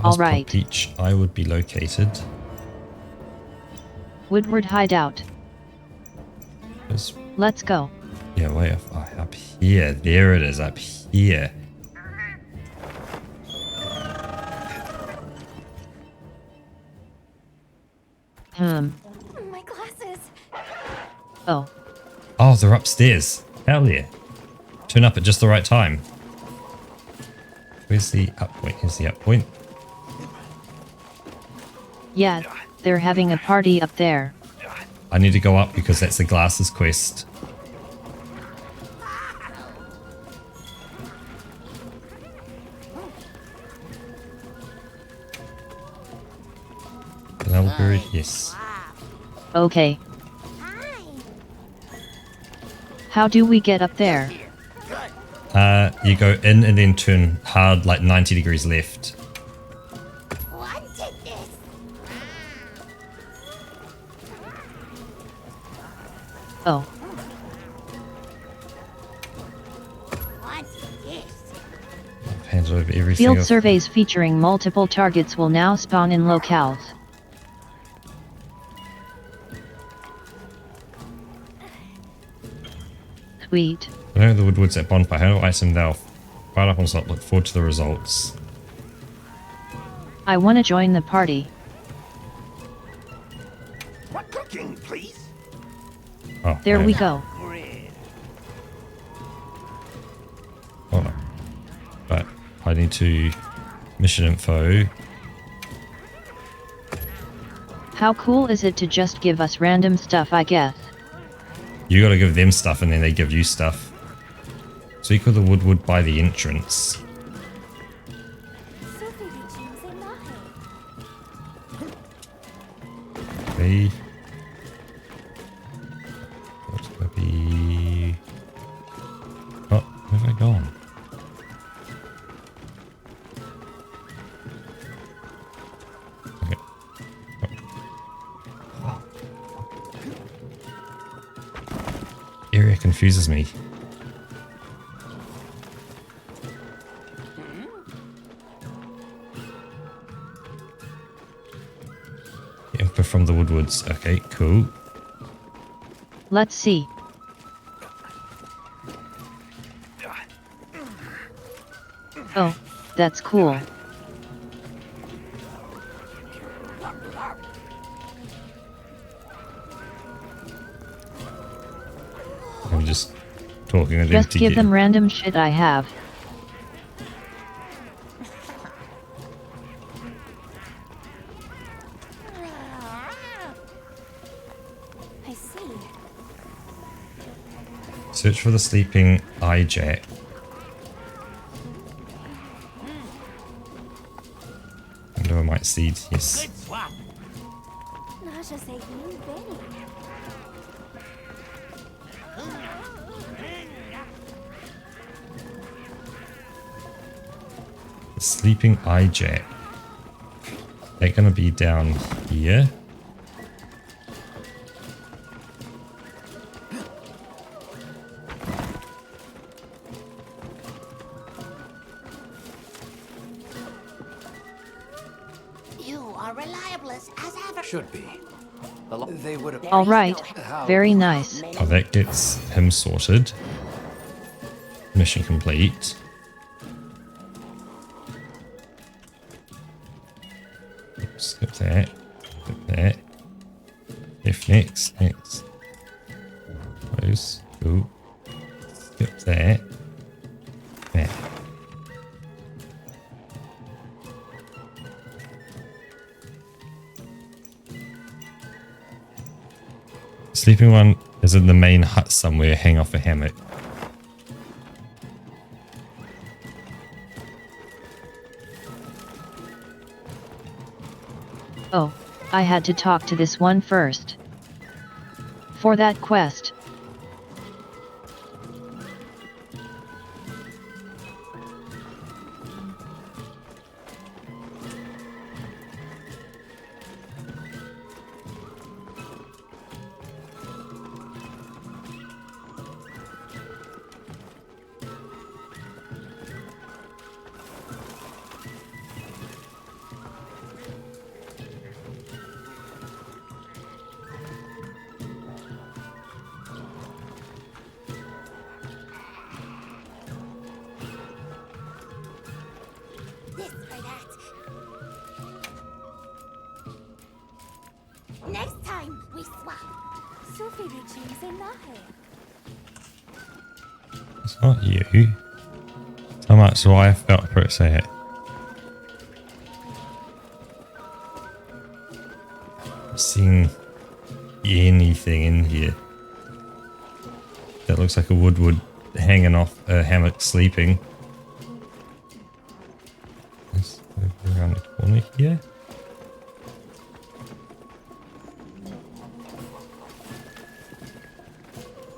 B: All right.
A: Plump Peach, I would be located.
B: Woodward hideout.
A: Is-
B: Let's go.
A: Yeah, wait, up here. There it is, up here.
C: My glasses.
B: Oh,
A: Oh, they're upstairs. Hell yeah. Turn up at just the right time. Where's the up point? Here's the up point.
B: yeah, they're having a party up there.
A: I need to go up because that's the glasses quest. Elberry, yes.
B: Okay. How do we get up there?
A: You go in and then turn hard like 90 degrees left.
E: Wanted this.
B: Oh,
E: Wanted this.
A: I've handed over everything.
B: field
A: else.
B: surveys featuring multiple targets will now spawn in locales. Sweet.
A: I know the woodwoods at bonfire. How do I item now? Fire up on slot. Look forward to the results.
B: I want to join the party.
F: What cooking, please?
A: Oh,
B: There
A: man.
B: we go.
F: Bread.
A: I need to mission info.
B: How cool is it to just give us random stuff, I guess?
A: You gotta give them stuff and then they give you stuff. Speak with the woodwood by the entrance. Okay. What's gonna be... Oh, where have I gone? Okay. Oh. Area confuses me. Info from the woodwoods. Okay, cool.
B: Let's see. Oh, that's cool.
A: I'm just talking to them
B: Just
A: to
B: give
A: get...
B: them random shit I have.
C: I see.
A: Search for the sleeping eye-jack. I might see it, yes.
C: Nasha say you Benny.
A: The sleeping eye-jack. They're gonna be down here.
E: You are reliable as ever.
D: Should be. They would have.
B: All right, very nice.
A: Oh, that gets him sorted. Mission complete. Skip that. Skip that. If next. Close. Go. Skip that. That. Sleeping one is in the main hut somewhere, hang off a hammock.
B: Oh, I had to talk to this one first. For that quest.
C: This or that. Next time we swap. Sophie Richings and Nahe.
A: It's not you. So much so I felt for it to say it. Not seeing anything in here. That looks like a woodwood hanging off a hammock sleeping. Let's move around the corner here.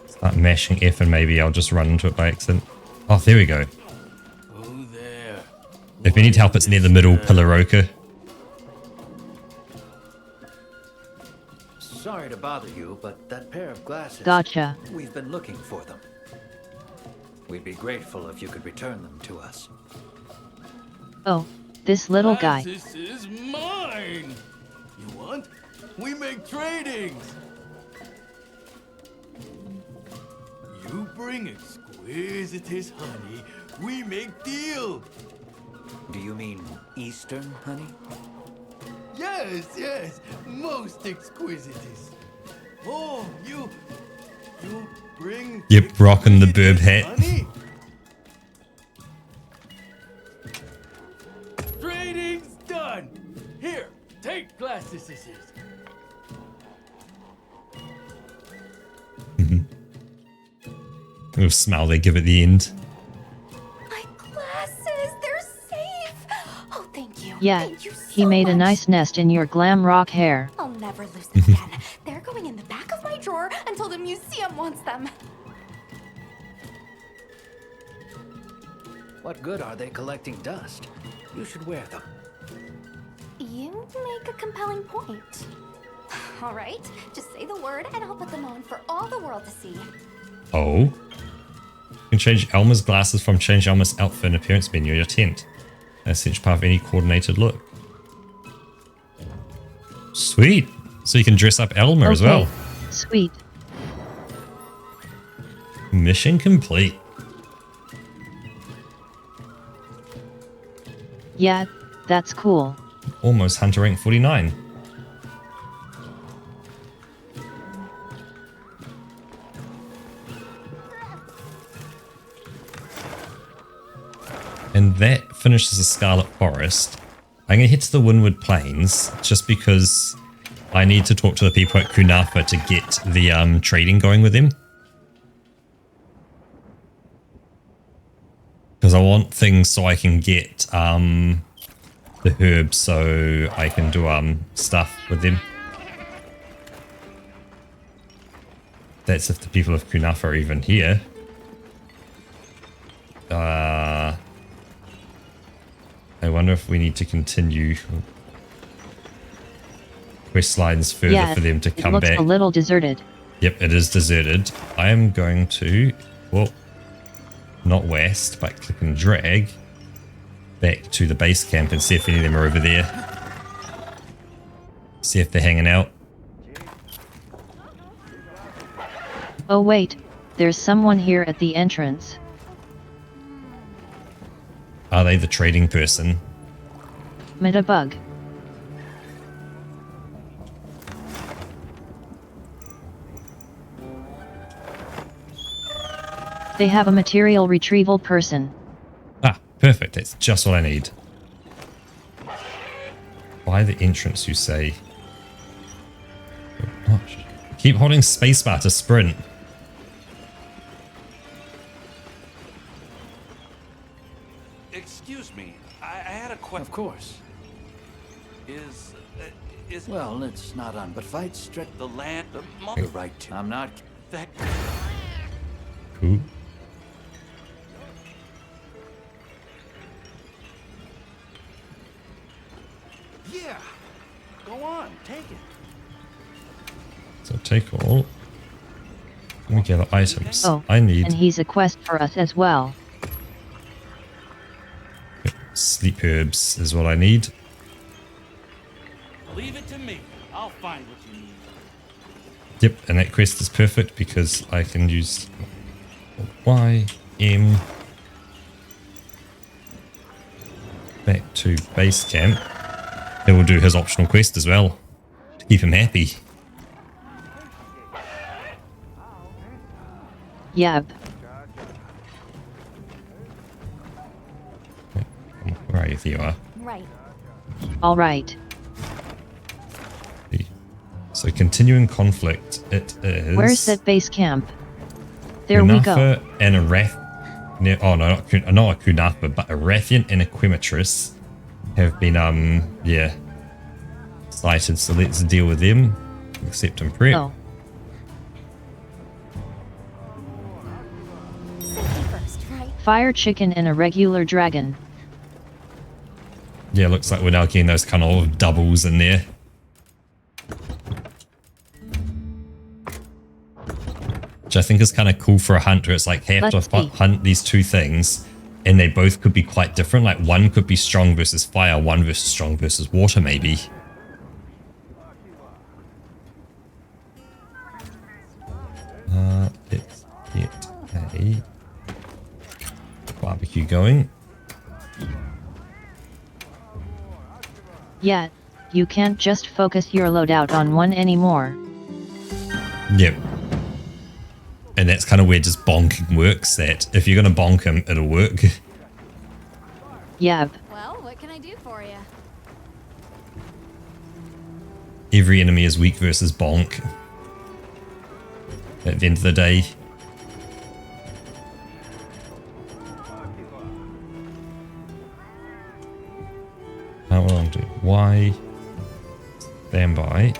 A: Start mashing F and maybe I'll just run into it by accident. Oh, there we go.
F: Oh, there.
A: If we need help, it's near the middle pillar ochre.
D: Sorry to bother you, but that pair of glasses.
B: Gotcha.
D: We've been looking for them. We'd be grateful if you could return them to us.
B: Oh, this little guy.
F: This is mine. You want? We make tradings. You bring exquisitest honey, we make deal.
D: Do you mean Eastern honey?
F: Yes, most exquisitest. Oh, you bring.
A: Yep, rocking the burb hat.
F: Honey? glasses is it?
A: Little smile they give at the end.
C: My glasses, they're safe. Oh, thank you.
B: Yeah,
C: Thank you so
B: he made a
C: much.
B: nice nest in your glam rock hair.
C: I'll never lose them again. They're going in the back of my drawer until the museum wants them.
D: What good are they collecting dust? You should wear them.
C: You make a compelling point. All right, just say the word and I'll put them on for all the world to see.
A: Oh. You can change Elma's glasses from change Elma's outfit and appearance menu in your tent. An essential part of any coordinated look. Sweet. So you can dress up Elma as well.
B: Sweet.
A: Mission complete.
B: Yeah, that's cool.
A: Almost Hunter rank 49. And that finishes the Scarlet Forest. I'm going to head to the Windward Plains just because I need to talk to the people at Kunafa to get the trading going with them. Because I want things so I can get the herbs so I can do stuff with them. That's if the people of Kunafa are even here. I wonder if we need to continue quest lines further for them to come
B: it looks
A: back.
B: a little deserted.
A: Yep, it is deserted. I am going to, well, not west, but click and drag back to the base camp and see if any of them are over there. See if they're hanging out.
B: Oh wait, there's someone here at the entrance.
A: Are they the trading person?
B: Metabug. They have a material retrieval person.
A: Ah, perfect. That's just what I need. By the entrance, you say. Oh, keep holding spacebar to sprint.
G: Excuse me, I had a question.
D: Of course.
G: Is
D: Well, it's not on, but fight strict.
G: the land
D: The right to. I'm not.
G: that
A: Cool.
G: yeah? Go on, take it.
A: So take all. Let me get the items.
B: Oh,
A: I need
B: and he's a quest for us as well.
A: sleep herbs is what I need.
G: Leave it to me. I'll find what you need.
A: Yep, and that quest is perfect because I can use Y, M, back to base camp. It will do his optional quest as well to keep him happy.
B: Yep.
A: Where are you, Theo?
C: Right.
B: Alright.
A: So continuing conflict, it is...
B: Where's that base camp? There we go.
A: Kunafa and a Wrath... Oh no, not a Kunafa, but a Rathian and a Quimatrus have been, yeah, sighted. So let's deal with them. Accept and prep.
B: Oh.
C: Safety first, right?
B: Fire chicken and a regular dragon.
A: Yeah, looks like we're now getting those kind of doubles in there. Which I think is kind of cool for a hunter. It's like, have
B: Let's
A: to
B: see.
A: hunt these two things, and they both could be quite different. Like one could be strong versus fire, one versus strong versus water, maybe. Let's get a barbecue going.
B: Yeah, you can't just focus your loadout on one anymore.
A: Yep. And that's kind of where just bonking works, that if you're going to bonk him, it'll work.
B: Yep.
C: Well, what can I do for you?
A: every enemy is weak versus bonk at the end of the day. What I'll do, Y, stand by.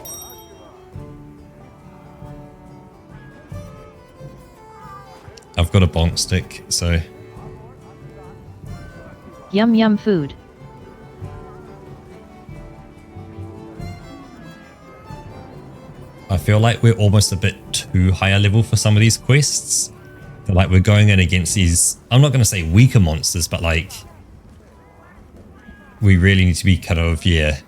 A: I've got a bonk stick, so...
B: Yum yum food.
A: I feel like we're almost a bit too high a level for some of these quests. Feel like we're going in against these, I'm not going to say weaker monsters, but like... we really need to be kind of, yeah...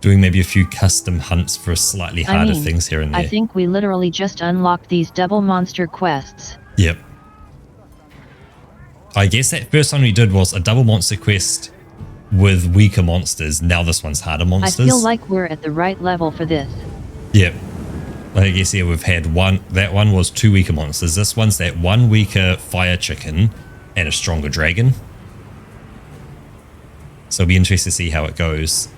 A: doing maybe a few custom hunts for slightly harder things here and there.
B: I think we literally just unlocked these double monster quests.
A: Yep. I guess that first one we did was a double monster quest with weaker monsters. Now this one's harder monsters.
B: I feel like we're at the right level for this.
A: Yep. I guess here we've had one. That one was 2 weaker monsters. This one's that 1 weaker fire chicken and a stronger dragon. So it'll be interesting to see how it goes.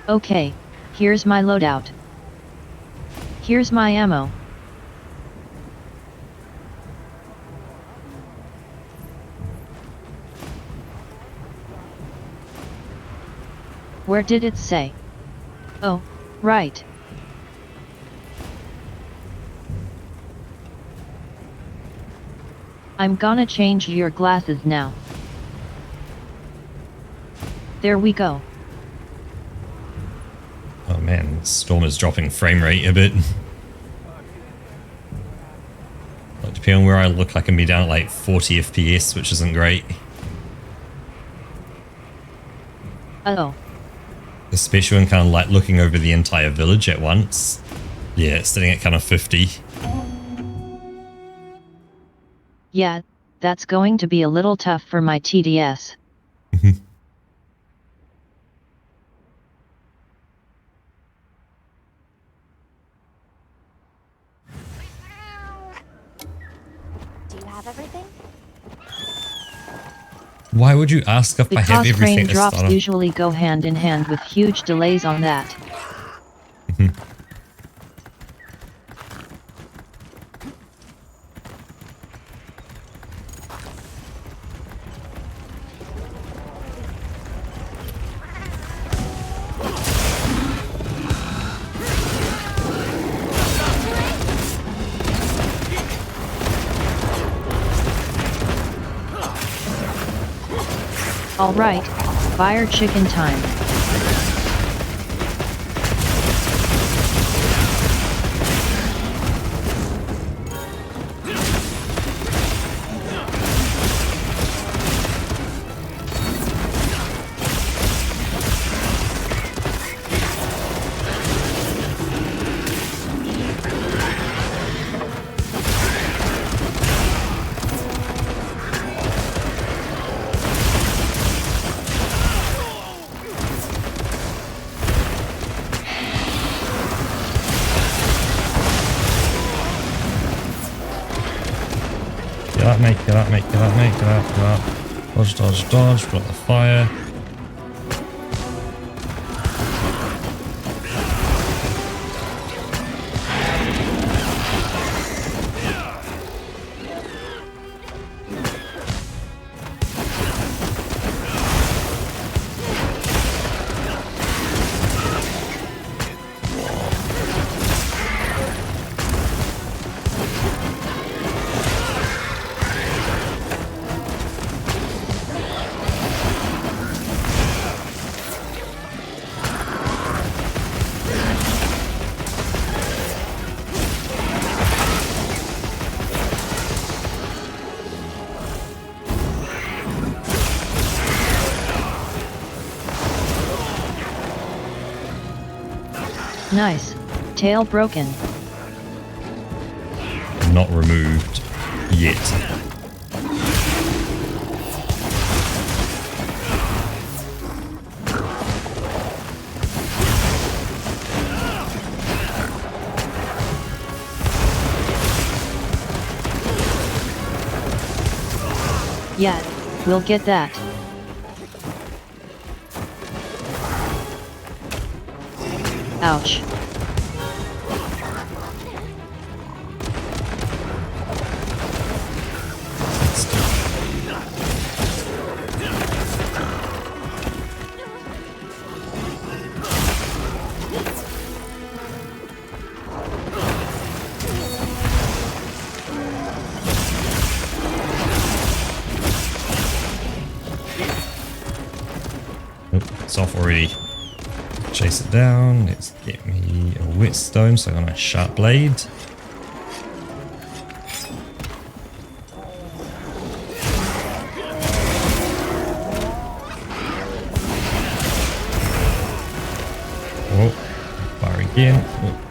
B: Okay, here's my loadout. Here's my ammo. Where did it say? Oh, right. I'm gonna change your glasses now. There we go.
A: Oh man, Storm is dropping frame rate a bit. Like, depending on where I look, I can be down at like 40 FPS, which isn't great.
B: Oh.
A: Especially when kind of like looking over the entire village at once. Yeah, it's sitting at kind of 50.
B: Yeah, that's going to be a little tough for my TDS.
C: Do you have everything?
A: Why would you ask if I have everything?
B: Because frame drops usually go hand in hand with huge delays on that. Alright, fire chicken time.
A: Get up. Dodge, block the fire.
B: Nice. Tail broken.
A: Not removed yet.
B: Yeah, we'll get that. Ouch.
A: It's off already. Chase it down. Let's get me a whetstone so I got a sharp blade. Oh, fire again. Oh.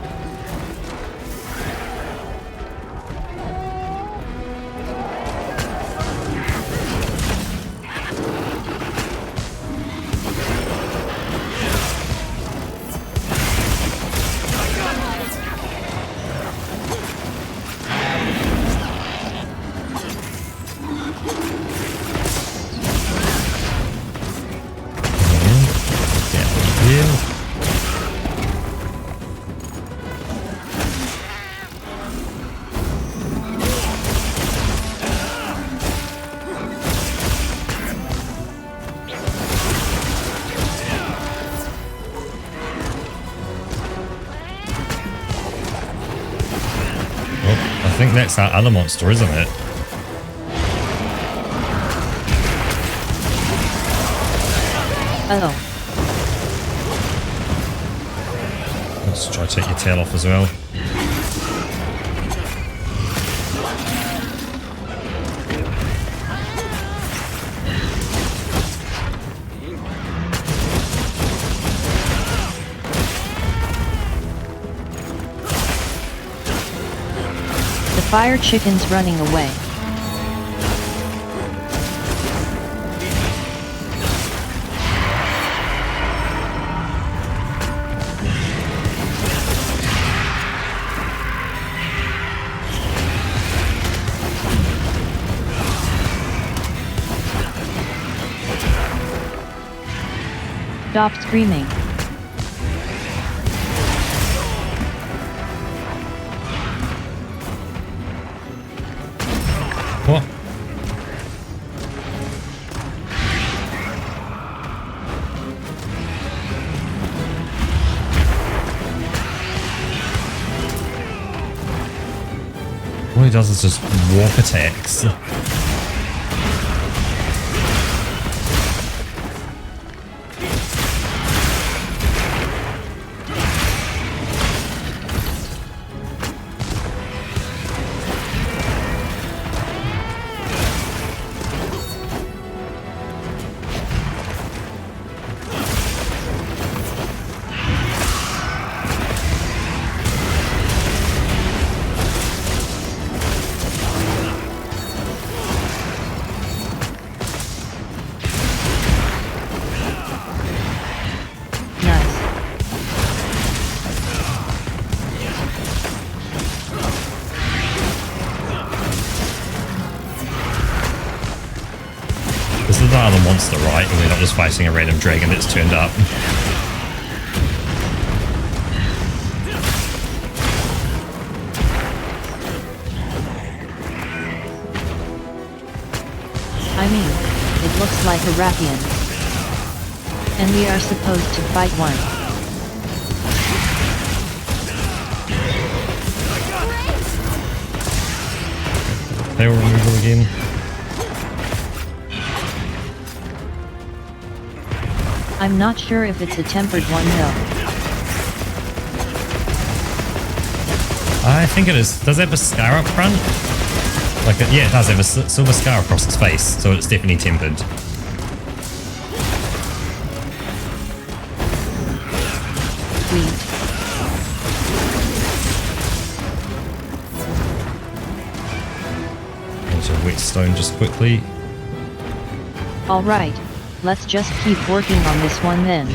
A: I think that's that other monster, isn't it?
B: Oh.
A: Let's try to take your tail off as well.
B: The fire chicken's running away. Stop screaming.
A: What? All he does is just walk attacks. This is another monster, right? And we're not just fighting a random dragon that's turned up.
B: I mean, it looks like a Rathian. And we are supposed to fight one.
A: They will removal again.
B: I'm not sure if it's a tempered one though.
A: I think it is. Does it have a scar up front? Like, yeah, it does have a silver scar across its face, so it's definitely tempered.
B: Sweet.
A: There's a whetstone just quickly.
B: Alright, let's just keep working on this one then.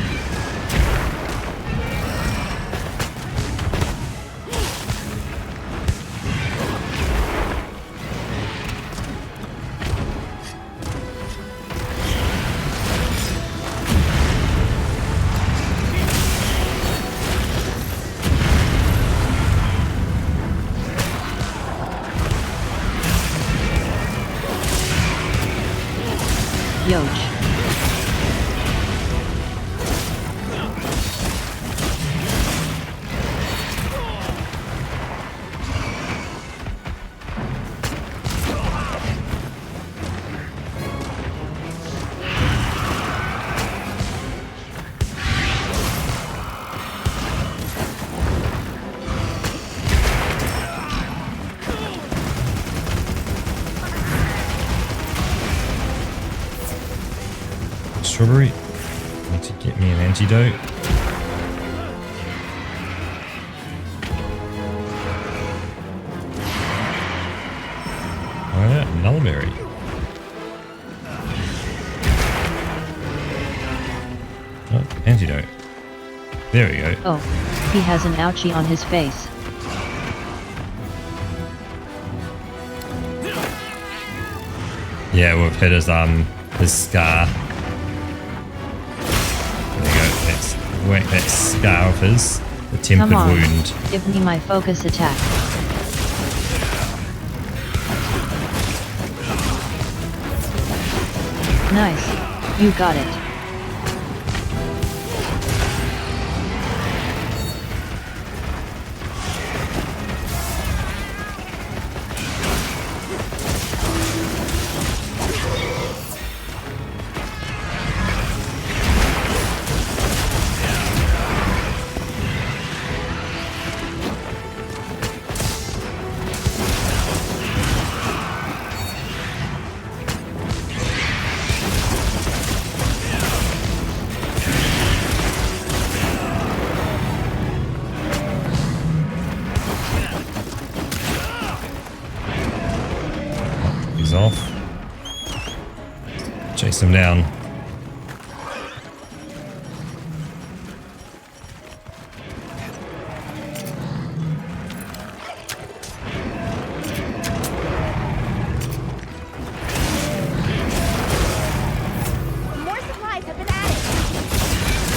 B: Yoch.
A: Strawberry. Need to get me an antidote. Oh yeah, Nullberry. Oh, antidote. There we go.
B: Oh, he has an ouchie on his face.
A: Yeah, we've hit his scar. Whack that scar of his, the tempered
B: Come on,
A: wound.
B: give me my focus attack. Nice, you got it.
A: He's off. Chase him down.
C: More supplies have been added.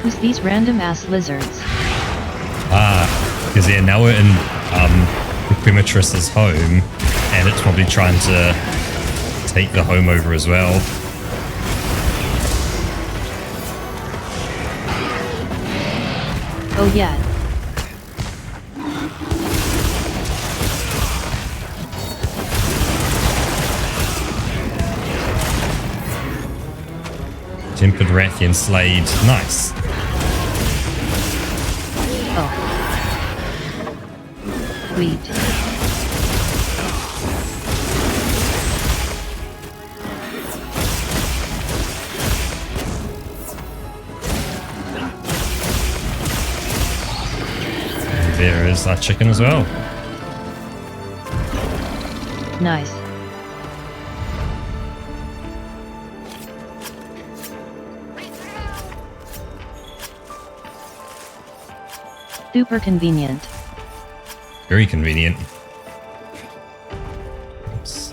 B: Who's these random ass lizards?
A: Because yeah, now we're in the Crematriss's home, and it's probably trying to take the home over as well.
B: Oh yeah.
A: Tempered Rathian Slade. Nice.
B: Oh. Sweet.
A: And there is our chicken as well.
B: Nice. Super convenient.
A: Very convenient. Oops.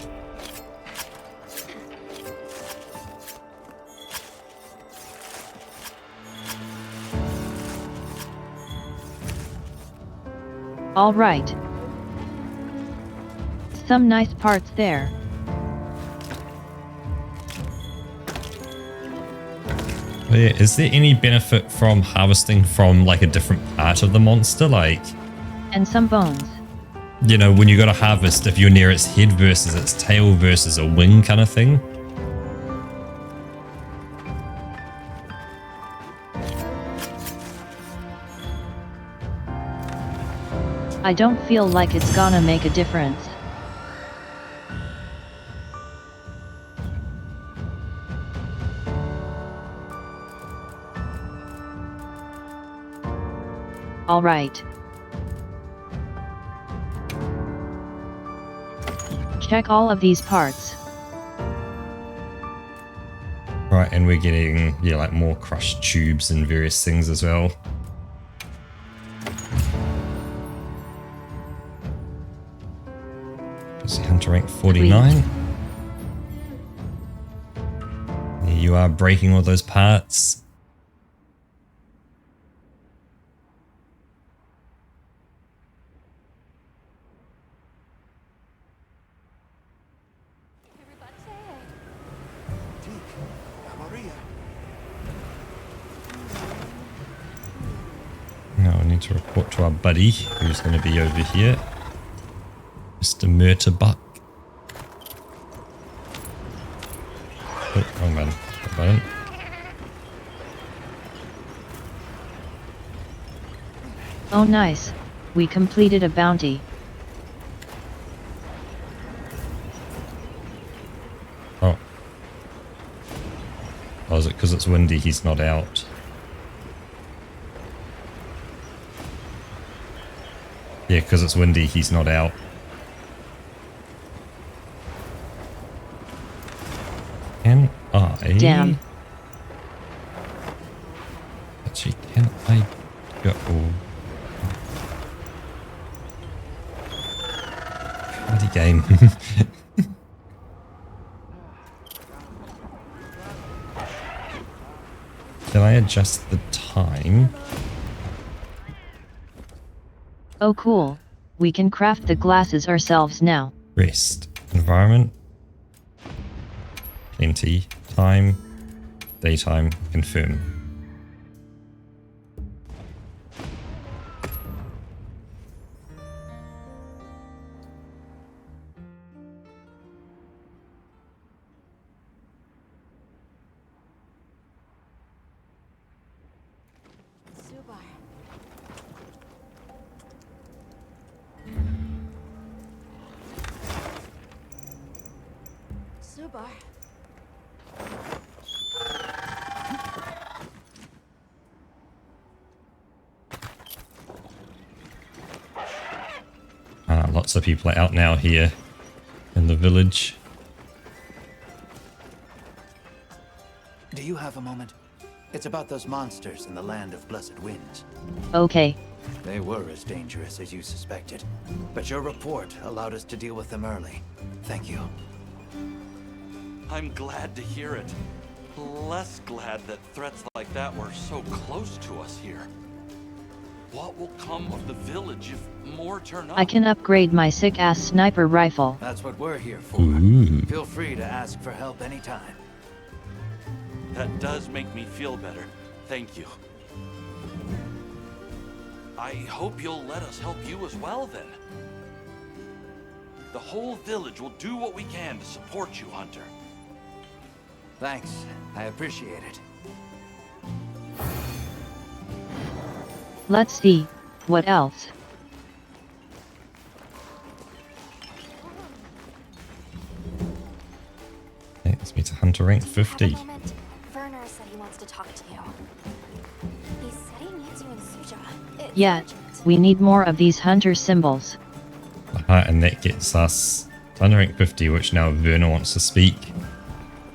B: All right. Some nice parts there.
A: Oh yeah, is there any benefit from harvesting from like a different part of the monster? Like,
B: And some bones.
A: you know, when you got to harvest, if you're near its head versus its tail versus a wing kind of thing.
B: I don't feel like it's gonna make a difference. All right. check all of these parts.
A: Right, and we're getting, yeah, like more crushed tubes and various things as well. See, Hunter rank 49. There you are, breaking all those parts. Now I need to report to our buddy, who's going to be over here. Mr. Murterbuck. Oh, wrong button. Wrong button.
B: Oh nice. We completed a bounty.
A: Oh. Oh, is it because it's windy he's not out? Yeah, because it's windy he's not out. Can I...
B: Damn.
A: Actually, can I go... Bloody game. Can I adjust the time?
B: Oh cool. We can craft the glasses ourselves now.
A: Rest. Environment. Plenty. Time. Daytime. Confirm. Lots of people are out now here in the village.
D: Do you have a moment? It's about those monsters in the land of blessed winds.
B: Okay.
D: They were as dangerous as you suspected, but your report allowed us to deal with them early. Thank you.
H: I'm glad to hear it. Less glad that threats like that were so close to us here. What will come of the village if more turn up?
B: I can upgrade my sick-ass sniper rifle.
D: That's what we're here for.
A: Ooh.
D: Feel free to ask for help anytime.
H: That does make me feel better. Thank you. I hope you'll let us help you as well then. The whole village will do what we can to support you, Hunter.
D: Thanks. I appreciate it.
B: Let's see. What else?
A: Okay, let's meet a Hunter rank 50.
C: Werner said he wants to talk to you. He said he needs you in Suja. It's
B: Yeah,
C: urgent.
B: we need more of these hunter symbols.
A: And that gets us to Hunter rank 50, which now Werner wants to speak.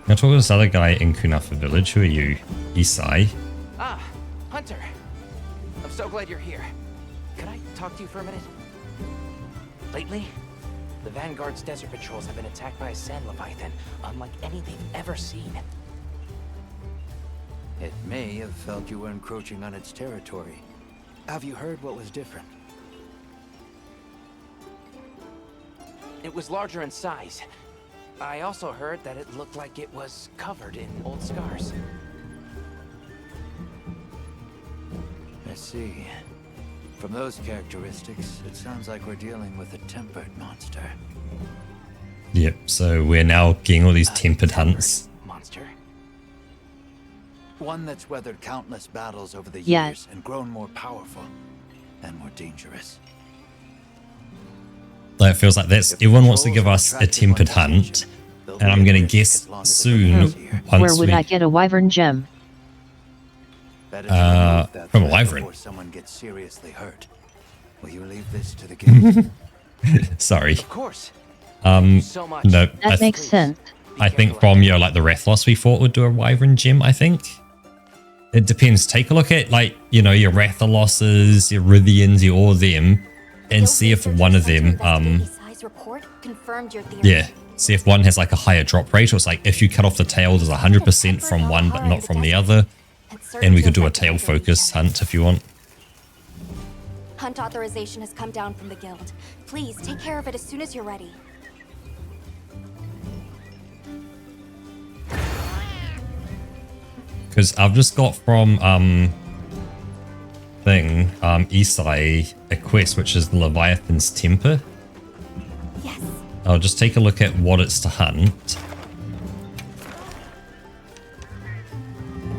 A: Now talk to this other guy in Kunafa village. Who are you? Isai.
I: Ah, Hunter. I'm so glad you're here. Could I talk to you for a minute? Lately, the Vanguard's desert patrols have been attacked by a sand leviathan, unlike any they've ever seen.
D: It may have felt you were encroaching on its territory. Have you heard what was different?
I: It was larger in size. I also heard that it looked like it was covered in old scars.
D: I see. From those characteristics, it sounds like we're dealing with a tempered monster.
A: Yep, so we're now getting all these tempered hunts.
I: Monster.
D: One that's weathered countless battles over the
B: Yeah.
D: years and grown more powerful and more dangerous.
A: Like, it feels like that's everyone wants to give us a tempered hunt, and I'm gonna guess soon
B: Where
A: once
B: would
A: we
B: I get a wyvern gem?
D: Better to remove that
A: from a
D: threat
A: wyvern.
D: before someone gets seriously hurt. Will you leave this to the game?
A: sorry.
I: Of course. So much.
A: No,
B: That makes sense.
A: I think from, you know, like the Rathlos we fought would do a Wyvern gem, I think. It depends. Take a look at, like, you know, your Rathaloses, your Rithians, your all them, and see if one of them, yeah, see if one has like a higher drop rate, or it's like if you cut off the tail, there's 100% from one but not from the other. And we could do a tail focus hunt if you want.
C: Hunt authorization has come down from the guild. Please take care of it as soon as you're ready.
A: Because I've just got from Isai a quest which is the Leviathan's Temper.
C: Yes.
A: I'll just take a look at what it's to hunt.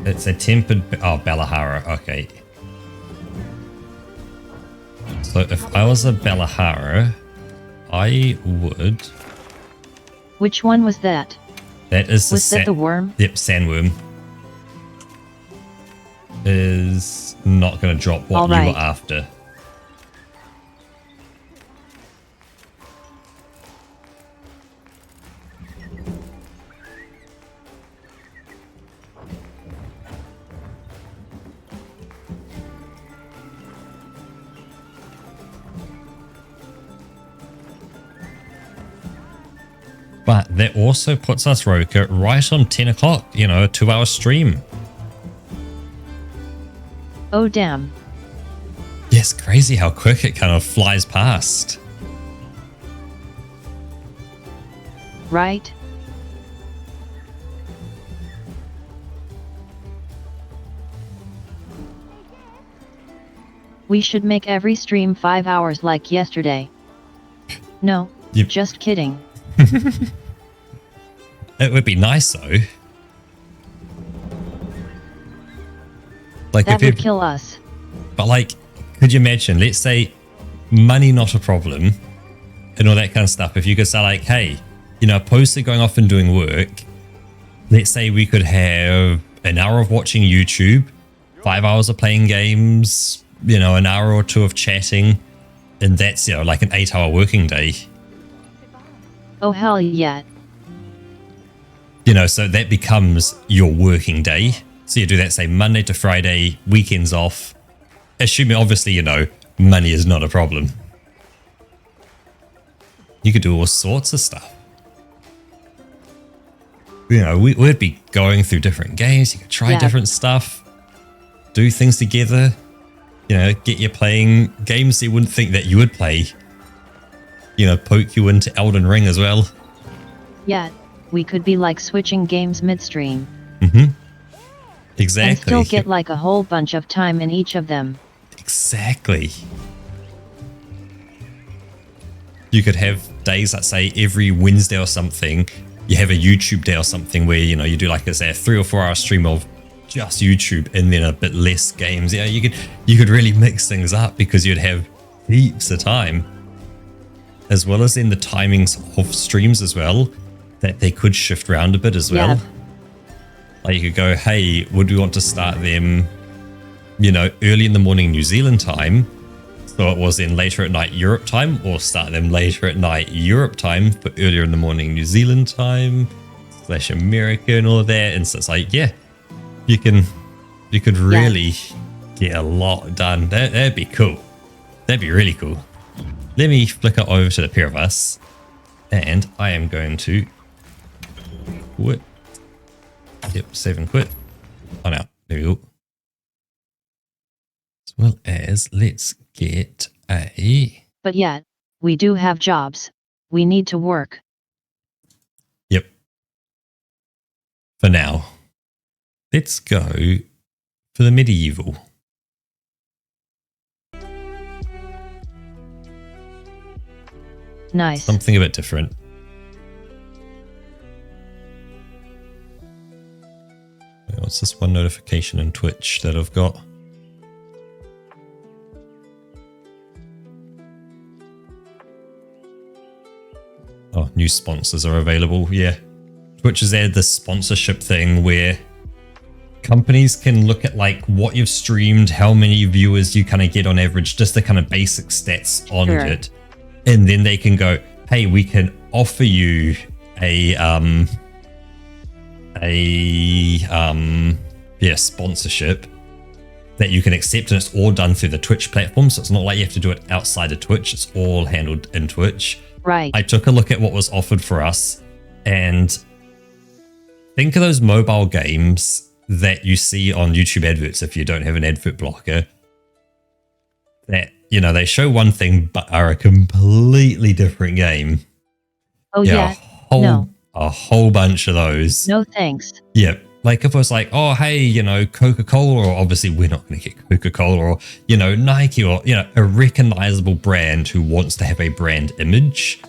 A: It's a tempered... Oh, Balahara. Okay. So if I was a Balahara, I would...
B: Which one was that?
A: That is
B: Was that the worm?
A: Yep, sandworm. Is not going to drop what you were after. But that also puts us, Roka, right on 10 o'clock, you know, a 2-hour stream.
B: Oh, damn.
A: Yeah, it's crazy how quick it kind of flies past.
B: Right? We should make every stream 5 hours like yesterday. No,
A: Yep.
B: just kidding.
A: It would be nice, though. Like
B: That
A: if
B: would kill us.
A: But like, could you imagine, let's say money not a problem and all that kind of stuff. If you could say like, hey, you know, opposed to going off and doing work, let's say we could have an hour of watching YouTube, 5 hours of playing games, you know, an hour or two of chatting, and that's, you know, like an 8-hour working day.
B: Oh, hell yeah.
A: You know, so that becomes your working day. So you do that, say, Monday to Friday, weekends off. Assuming, obviously, you know, money is not a problem. You could do all sorts of stuff. You know, we'd be going through different games. You could try different stuff. Do things together. You know, get you playing games you wouldn't think that you would play. You know, poke you into Elden Ring as well.
B: Yeah, we could be like switching games midstream.
A: Mm-hmm. Exactly.
B: And still get like a whole bunch of time in each of them.
A: Exactly. You could have days, let's say every Wednesday or something, you have a YouTube day or something where, you know, you do like, say, a 3 or 4 hour stream of just YouTube and then a bit less games. Yeah, you could really mix things up because you'd have heaps of time. As well as in the timings of streams as well, that they could shift around a bit as well. Like you could go, hey, would we want to start them, you know, early in the morning New Zealand time, so it was in later at night Europe time, or start them later at night Europe time for earlier in the morning New Zealand time / America and all of that. And so it's like, yeah, you could really get a lot done. That'd be cool. That'd be really cool. Let me flicker over to the pair of us, and I am going to quit. Yep, save and quit. Oh no, there we go. As well as, let's get a...
B: But yeah, we do have jobs. We need to work.
A: Yep. For now. Let's go for the medieval.
B: Nice.
A: Something a bit different. What's this one notification in Twitch that I've got? Oh, new sponsors are available. Yeah. Twitch has added this sponsorship thing where companies can look at like what you've streamed, how many viewers you kind of get on average, just the kind of basic stats on it. And then they can go, hey, we can offer you a sponsorship that you can accept, and it's all done through the Twitch platform. So it's not like you have to do it outside of Twitch. It's all handled in Twitch.
B: Right.
A: I took a look at what was offered for us, and think of those mobile games that you see on YouTube adverts if you don't have an advert blocker. That, you know, they show one thing but are a completely different game.
B: Oh yeah.
A: A whole bunch of those.
B: No thanks.
A: Yep. Like if it was like, oh, hey, you know, Coca-Cola, or obviously we're not going to get Coca-Cola, or, you know, Nike, or, you know, a recognizable brand who wants to have a brand image.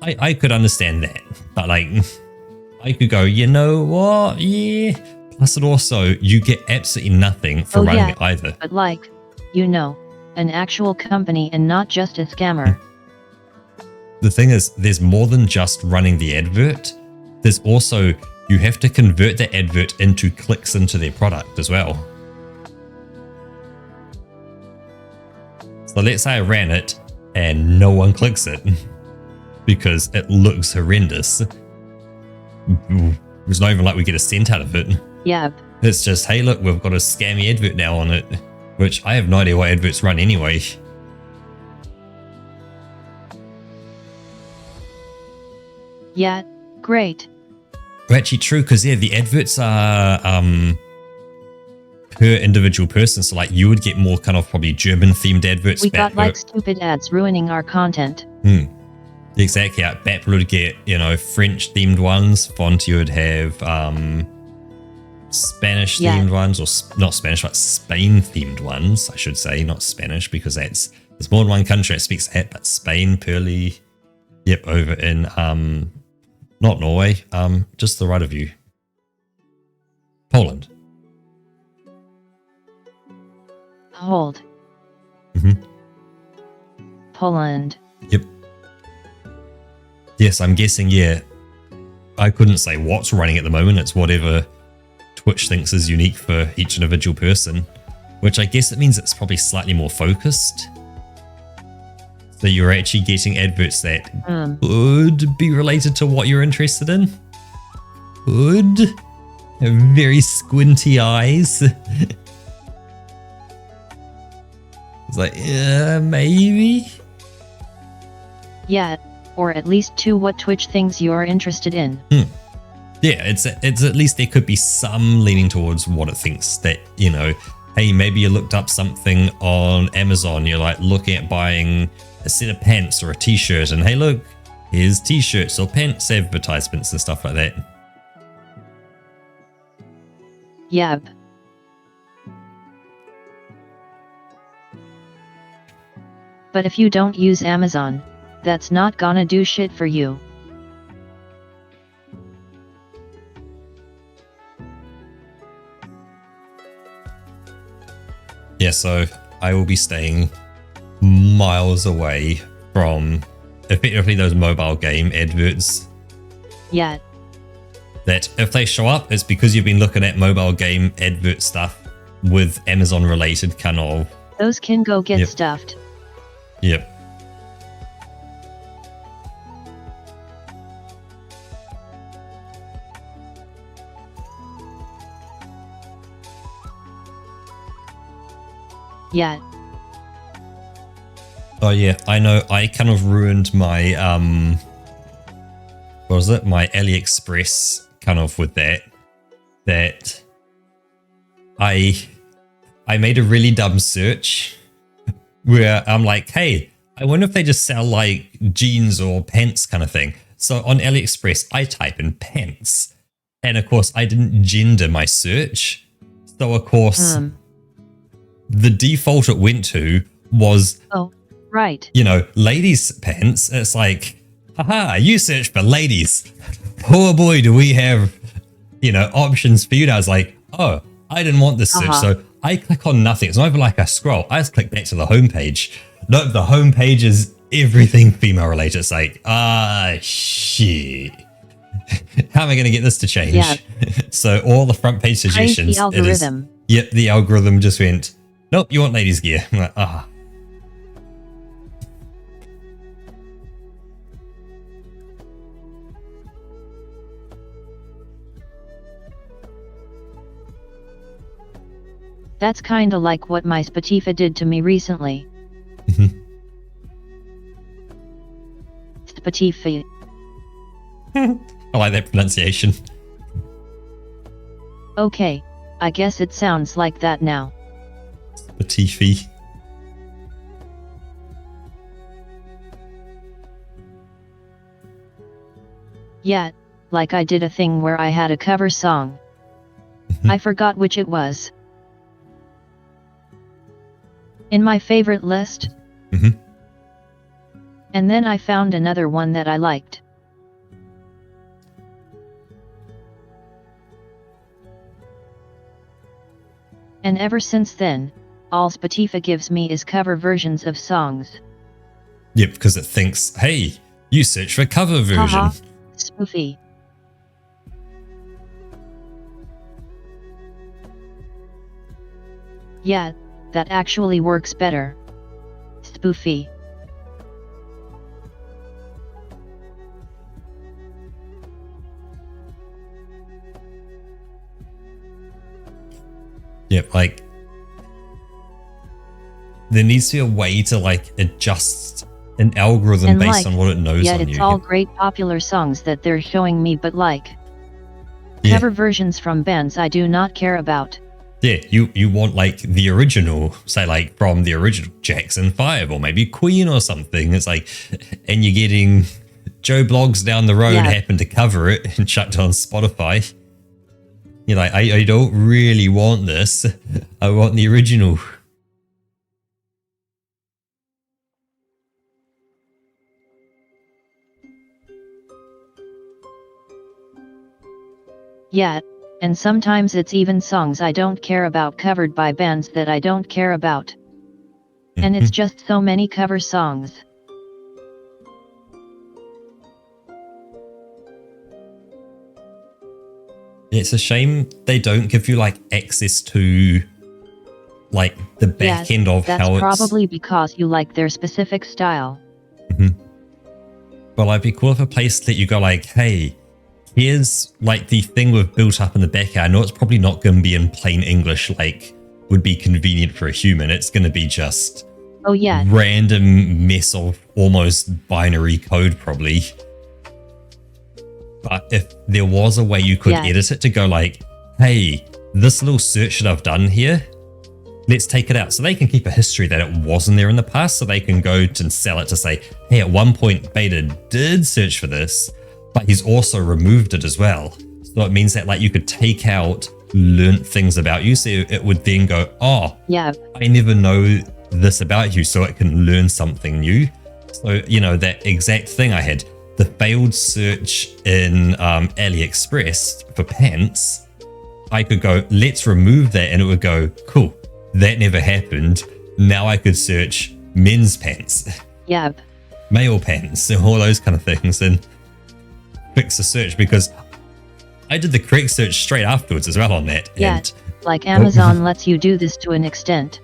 A: I could understand that. But like, I could go, you know what? Yeah. Plus it also, you get absolutely nothing for running it either.
B: But like, you know, an actual company and not just a scammer.
A: The thing is, there's more than just running the advert. There's also, you have to convert the advert into clicks into their product as well. So let's say I ran it and no one clicks it because it looks horrendous. It's not even like we get a cent out of it.
B: Yep.
A: It's just, hey, look, we've got a scammy advert now on it, which I have no idea what adverts run anyway.
B: Yeah, great.
A: Actually, true, because yeah, the adverts are per individual person. So like, you would get more kind of probably German themed adverts.
B: We got like stupid ads ruining our content.
A: Exactly. Yeah. Battle would get, you know, French themed ones. Font, you would have Spanish themed ones, or not Spanish, like Spain themed ones, I should say, not Spanish, because there's more than one country that speaks that, but Spain, Pearly. Yep, over in not Norway, just the right of you. Poland.
B: Hold. Poland.
A: Yep. Yes, I'm guessing, yeah. I couldn't say what's running at the moment. It's whatever Twitch thinks is unique for each individual person, which I guess it means it's probably slightly more focused. So you're actually getting adverts that would be related to what you're interested in. Would. Have very squinty eyes. It's like, yeah, maybe.
B: Yeah, or at least to what Twitch thinks you're interested in.
A: Yeah, it's at least there could be some leaning towards what it thinks that, you know, hey, maybe you looked up something on Amazon, you're like looking at buying a set of pants or a t-shirt, and hey, look, here's t-shirts or pants advertisements and stuff like that.
B: Yep. But if you don't use Amazon, that's not gonna do shit for you.
A: Yeah, so I will be staying miles away from effectively those mobile game adverts.
B: Yeah.
A: That if they show up, it's because you've been looking at mobile game advert stuff with Amazon related kind of.
B: Those can go get stuffed.
A: Yep.
B: Yeah.
A: Oh yeah, I know. I kind of ruined my what was it? My AliExpress kind of with that. That I made a really dumb search where I'm like, hey, I wonder if they just sell like jeans or pants kind of thing. So on AliExpress, I type in pants, and of course I didn't gender my search. So of course, the default it went to was,
B: oh, right,
A: you know, ladies pants. It's like, haha, you search for ladies. Oh boy, do we have, you know, options for you. And I was like, oh, I didn't want this search. So I click on nothing. It's not even like I scroll. I just click back to the homepage. Nope, the homepage is everything female related. It's like, shit. How am I going to get this to change?
B: Yeah.
A: So all the front page suggestions.
B: The algorithm.
A: Yep, the algorithm just went, nope, you want ladies gear. I'm like,
B: That's kinda like what my Spotify did to me recently. Spotify.
A: I like that pronunciation.
B: Okay, I guess it sounds like that now.
A: Spotify.
B: Yeah, like I did a thing where I had a cover song. I forgot which it was. In my favorite list. And then I found another one that I liked. And ever since then, all Spotify gives me is cover versions of songs.
A: Yep, because it thinks, hey, you search for cover version.
B: Haha, spoofy. Yeah, that actually works better. Spoofy.
A: Yep, like there needs to be a way to like adjust an algorithm
B: And
A: based on what it knows on you.
B: It's all great popular songs that they're showing me, but like
A: Yeah.
B: cover versions from bands I do not care about.
A: Yeah, you want like the original, say like from the original Jackson 5 or maybe Queen or something. It's like, and you're getting Joe Blogs down the road happen to cover it and shut down Spotify. You're like, I don't really want this. I want the original.
B: Yeah, and sometimes it's even songs I don't care about covered by bands that I don't care about. And it's just so many cover songs.
A: It's a shame they don't give you like access to like the back end of
B: that's
A: how it's...
B: probably because you like their specific style.
A: But like, it'd be cool if a place let you go like, hey, here's like the thing we've built up in the back. I know it's probably not going to be in plain English like would be convenient for a human. It's going to be just random mess of almost binary code probably. But if there was a way you could edit it to go like, hey, this little search that I've done here, let's take it out. So they can keep a history that it wasn't there in the past, so they can go and sell it to say, hey, at one point Beta did search for this, but he's also removed it as well. So it means that like you could take out learnt things about you. So it would then go, oh, I never know this about you, so it can learn something new. So, you know, that exact thing I had, the failed search in AliExpress for pants, I could go, let's remove that, and it would go, cool, that never happened. Now I could search men's pants, male pants, and all those kind of things, and fix the search, because I did the correct search straight afterwards as well on that. And,
B: like Amazon lets you do this to an extent.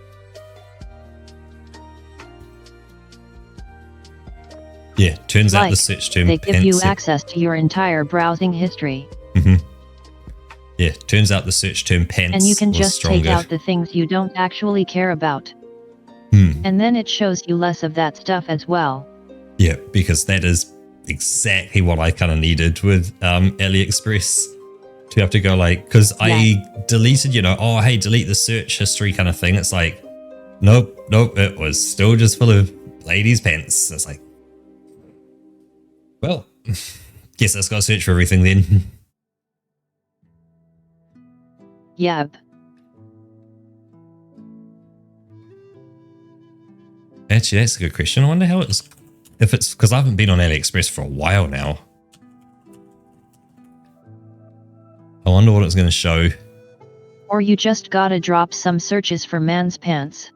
A: Yeah, turns out the search term
B: they give you access to your entire browsing history.
A: Yeah, turns out the search term pants
B: and you can just
A: stronger.
B: take out the things you don't actually care about. And then it shows you less of that stuff as well.
A: Yeah, because that is exactly what I kind of needed with AliExpress. To have to go like, because I deleted, you know, oh, hey, delete the search history kind of thing. It's like, nope, it was still just full of ladies' pants. It's like, well, guess that's got to search for everything then. Actually, that's a good question. I wonder how it's, if it's, because I haven't been on AliExpress for a while now. I wonder what it's going to show.
B: Or you just gotta drop some searches for man's pants.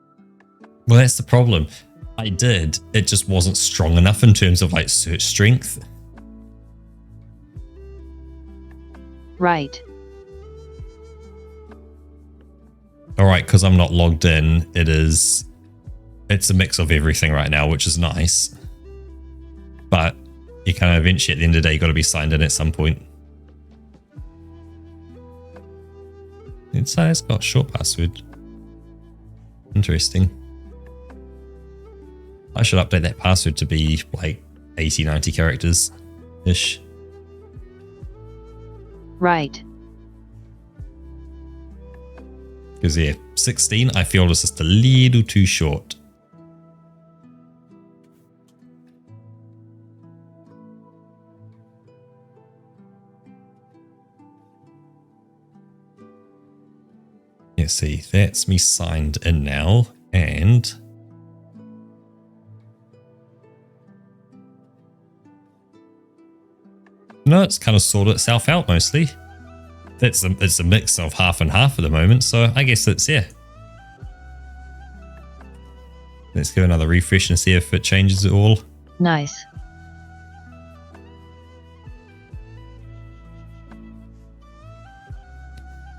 A: Well, that's the problem. I did. It just wasn't strong enough in terms of like search strength.
B: Right.
A: All right, because I'm not logged in, it's a mix of everything right now, which is nice. But you kind of eventually at the end of the day, you got to be signed in at some point. It's got a short password. Interesting. I should update that password to be like 80, 90 characters-ish.
B: Right.
A: Because yeah, 16 I feel is just a little too short. Let's see, that's me signed in now, and no, it's kind of sorted itself out mostly. It's a mix of half and half at the moment, so I guess it's, yeah. Let's give another refresh and see if it changes it all.
B: Nice.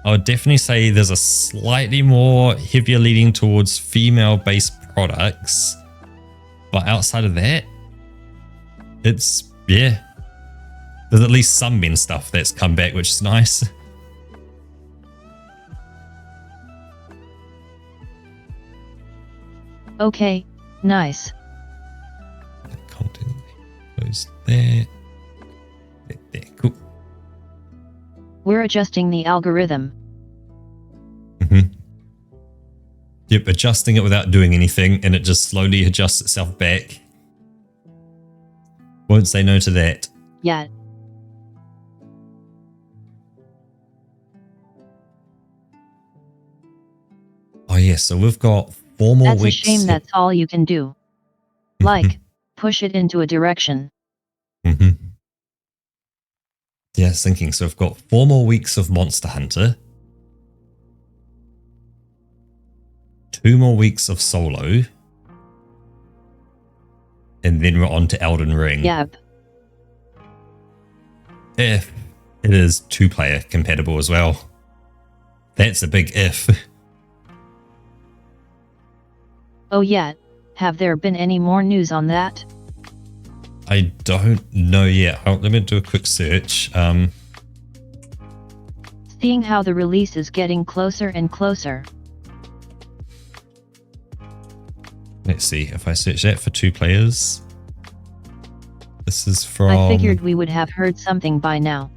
A: I would definitely say there's a slightly more heavier leaning towards female-based products, but outside of that, it's, yeah. There's at least some men stuff that's come back, which is nice.
B: Okay, nice.
A: Content, close there. There, cool.
B: We're adjusting the algorithm.
A: Yep, adjusting it without doing anything, and it just slowly adjusts itself back. Won't say no to that.
B: Yeah.
A: Oh yeah, so we've got 4 more
B: That's
A: weeks.
B: a shame that's all you can do. Like, push it into a direction.
A: Yeah, I was thinking, so we've got 4 more weeks of Monster Hunter. 2 more weeks of Solo. And then we're on to Elden Ring.
B: Yep.
A: If it is 2-player compatible as well. That's a big if.
B: Oh yeah, have there been any more news on that?
A: I don't know yet. Let me do a quick search.
B: Seeing how the release is getting closer and closer.
A: Let's see, if I search that for 2 players. This is from...
B: I figured we would have heard something by now.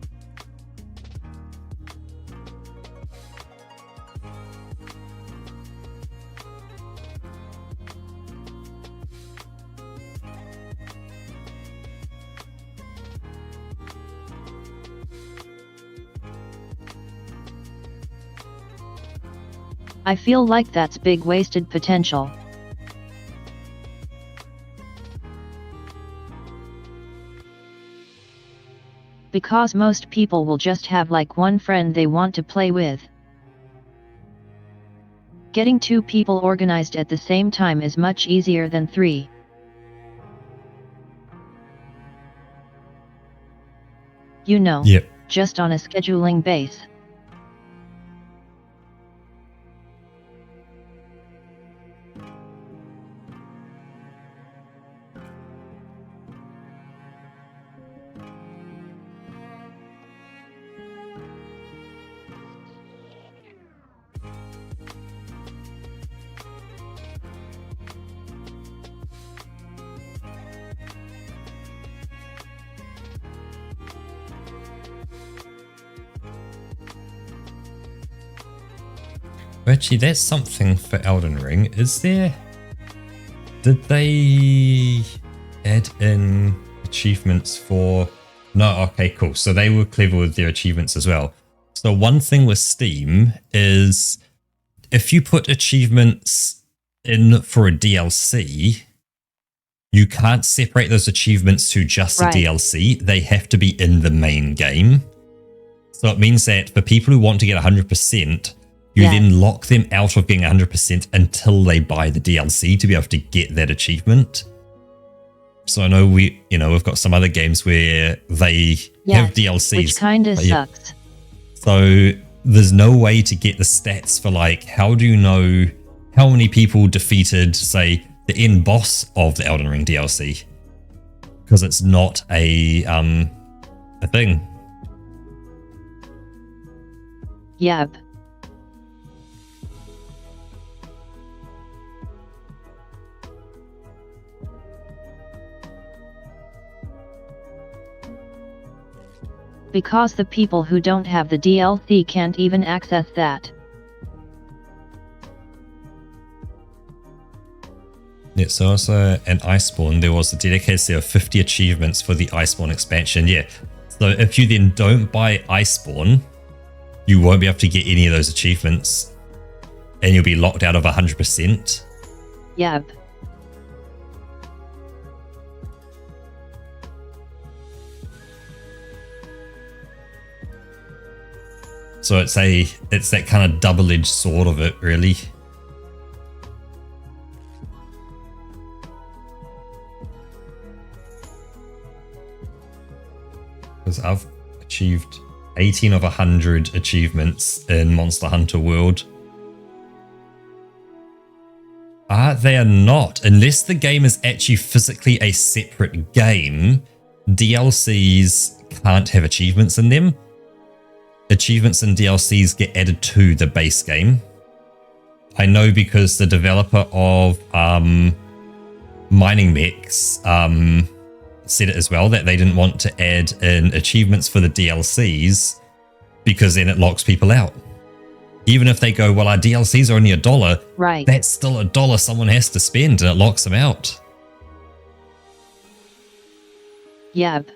B: I feel like that's big wasted potential. Because most people will just have like one friend they want to play with. Getting 2 people organized at the same time is much easier than 3. You know,
A: Yep.
B: just on a scheduling base.
A: Actually, that's something for Elden Ring. Is there... Did they add in achievements for... No, okay, cool. So they were clever with their achievements as well. So one thing with Steam is if you put achievements in for a DLC, you can't separate those achievements to just the DLC. They have to be in the main game. So it means that for people who want to get 100%, you then lock them out of getting 100% until they buy the DLC to be able to get that achievement. So I know we've got some other games where they have DLCs.
B: Which kind of sucks.
A: So there's no way to get the stats for like, how do you know how many people defeated, say, the end boss of the Elden Ring DLC? Because it's not a thing.
B: Yep. Because the people who don't have the DLC can't even access that.
A: Yeah, so also an Iceborne, there was a dedicated set of 50 achievements for the Iceborne expansion. Yeah, so if you then don't buy Iceborne, you won't be able to get any of those achievements. And you'll be locked out of 100%.
B: Yep.
A: So it's that kind of double-edged sword of it, really. Because I've achieved 18 of 100 achievements in Monster Hunter World. They are not. Unless the game is actually physically a separate game, DLCs can't have achievements in them. Achievements and DLCs get added to the base game. I know because the developer of Mining Mechs said it as well, that they didn't want to add in achievements for the DLCs because then it locks people out. Even if they go, well, our DLCs are only $1,
B: right,
A: that's still $1 someone has to spend and it locks them out.
B: Yep.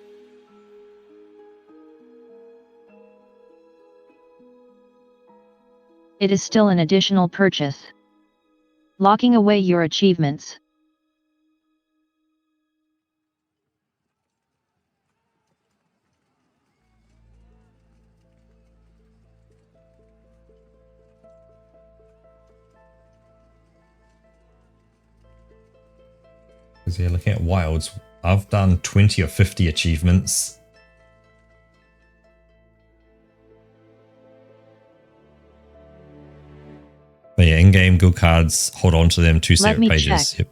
B: It is still an additional purchase. Locking away your achievements.
A: Because yeah, looking at Wilds, I've done 20 or 50 achievements. But yeah, in-game guild cards, hold on to them, 2 separate pages.
B: Check. Yep.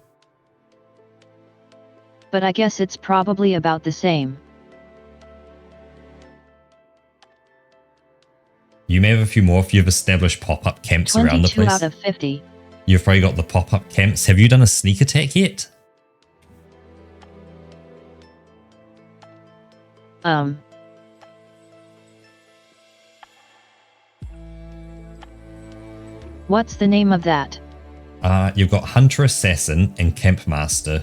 B: But I guess it's probably about the same.
A: You may have a few more if you've established pop-up camps around the place.
B: 22 out of 50.
A: You've probably got the pop-up camps. Have you done a sneak attack yet?
B: What's the name of that?
A: You've got Hunter Assassin and Camp Master.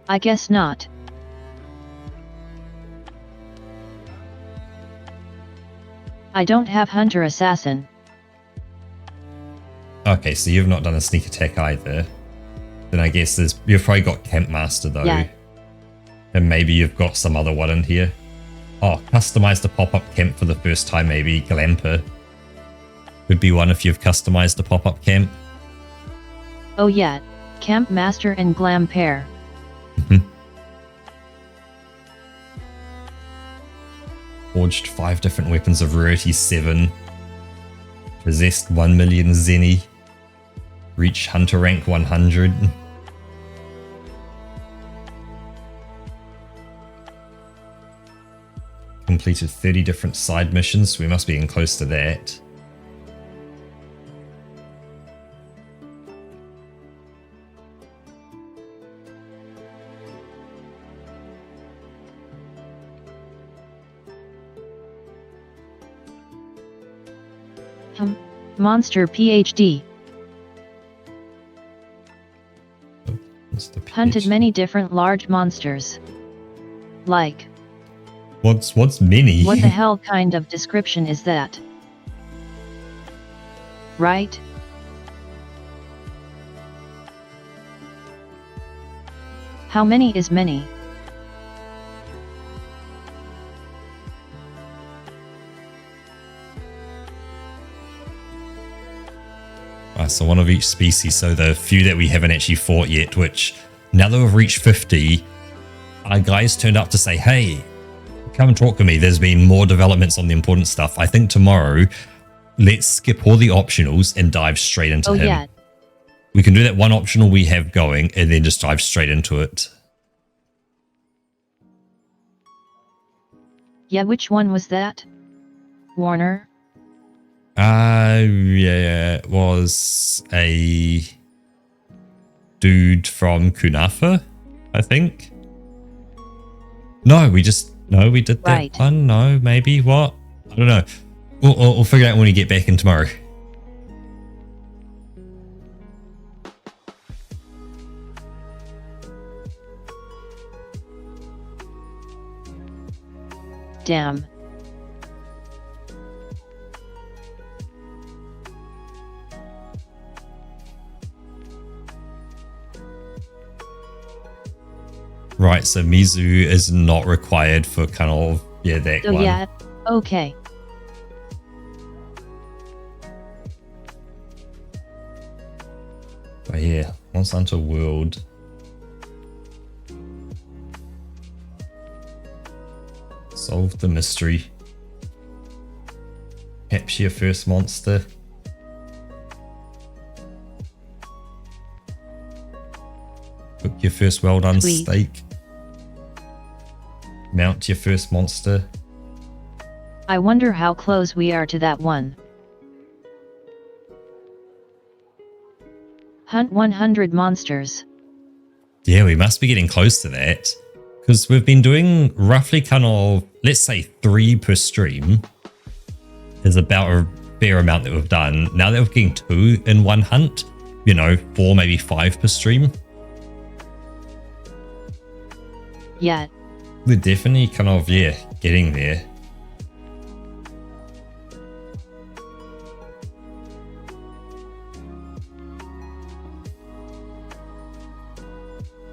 B: I guess not. I don't have Hunter Assassin.
A: Okay, so you've not done a sneak attack either. Then I guess you've probably got Camp Master though.
B: Yeah.
A: And maybe you've got some other one in here. Oh, customize the pop-up camp for the first time, maybe Glamper. Could be one if you've customized the pop-up camp.
B: Oh yeah, Camp Master and Glam pair.
A: Forged 5 different weapons of rarity 7. Possessed 1 million Zenny. Reached Hunter rank 100. Completed 30 different side missions, so we must be getting close to that.
B: Monster PhD. Hunted many different large monsters. Like.
A: What's many?
B: What the hell kind of description is that? Right? How many is many?
A: So one of each species, so the few that we haven't actually fought yet, which now that we've reached 50, our guys turned up to say, hey, come and talk to me. There's been more developments on the important stuff. I think tomorrow, let's skip all the optionals and dive straight into him. Yeah. We can do that one optional we have going and then just dive straight into it.
B: Yeah, which one was that? Warner?
A: Yeah, it was a dude from Kunafa, I think. No, we did that one. No, maybe what? I don't know. We'll figure it out when we get back in tomorrow.
B: Damn.
A: Right, so Mizu is not required for kind of, yeah, that one.
B: Yeah, okay.
A: But yeah, Monster Hunter World. Solve the mystery. Capture your first monster. Cook your first well done steak. Mount your first monster.
B: I wonder how close we are to that one. Hunt 100 monsters.
A: Yeah, we must be getting close to that. Because we've been doing roughly kind of, let's say 3 per stream. Is about a fair amount that we've done. Now that we're getting 2 in one hunt, you know, 4, maybe 5 per stream.
B: Yeah.
A: We're definitely kind of, yeah, getting there.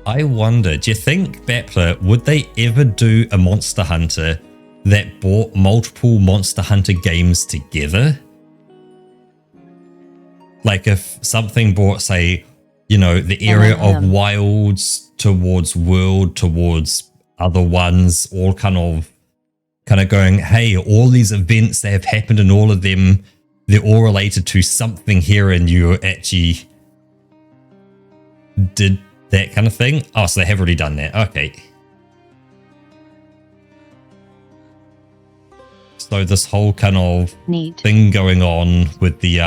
A: I wonder, do you think, Bappler, would they ever do a Monster Hunter that brought multiple Monster Hunter games together? Like if something brought, say, you know, the area of wilds towards world, towards other ones, all kind of going, hey, all these events that have happened in all of them, they're all related to something here and you actually did that kind of thing. Oh, so they have already done that. Okay. So this whole kind of thing going on with the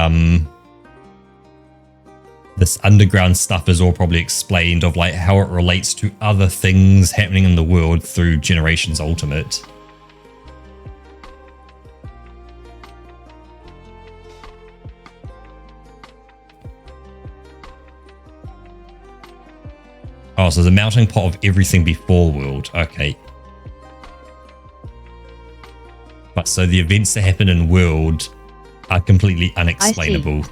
A: this underground stuff is all probably explained of like how it relates to other things happening in the world through Generations Ultimate. Oh, so the melting pot of everything before World. Okay. But so the events that happen in World are completely unexplainable.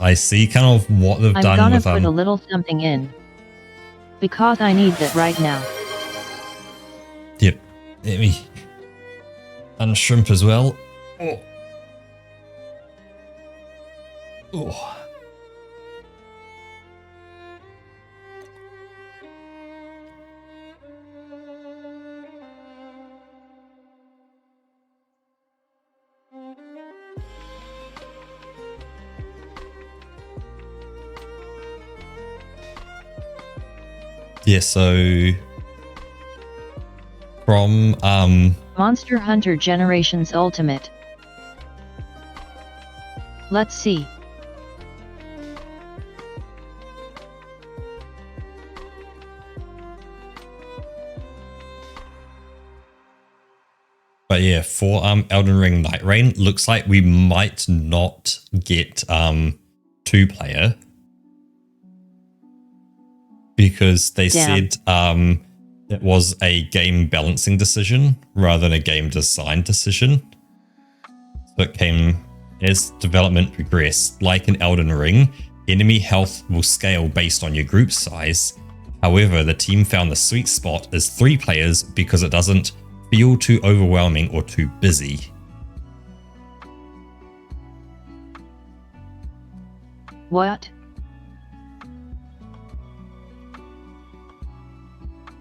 A: I see kind of what they've done with
B: I'm gonna put a little something in. Because I need that right now.
A: Yep. Let me unshrimp as well. Oh. Oh. Yeah, so from
B: Monster Hunter Generations Ultimate. Let's see.
A: But yeah, for Elden Ring Night Rain, looks like we might not get 2-player. Because they said it was a game balancing decision rather than a game design decision. So it came as development progressed. Like in Elden Ring, enemy health will scale based on your group size. However, the team found the sweet spot is 3 players because it doesn't feel too overwhelming or too busy.
B: What?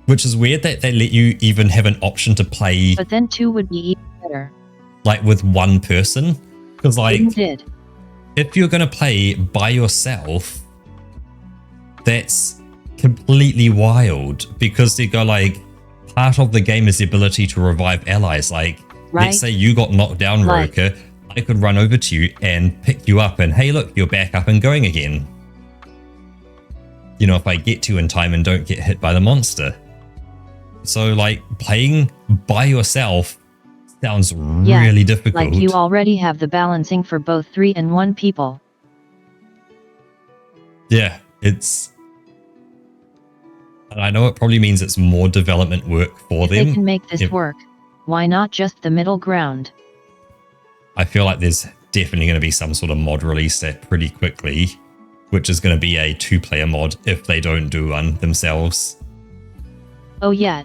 A: Which is weird that they let you even have an option to play.
B: But then 2 would be even better.
A: Like with one person. Because like,
B: Did.
A: if you're going to play by yourself, that's completely wild. Because they go like, part of the game is the ability to revive allies. Like, let's say you got knocked down, Roka. I could run over to you and pick you up and, hey, look, you're back up and going again. You know, if I get to you in time and don't get hit by the monster. So, like, playing by yourself sounds really difficult.
B: Like you already have the balancing for both 3 and 1 people.
A: Yeah, it's... And I know it probably means it's more development work for them.
B: If they can make this work, why not just the middle ground?
A: I feel like there's definitely going to be some sort of mod released that pretty quickly, which is going to be a 2-player mod if they don't do one themselves.
B: Oh yeah.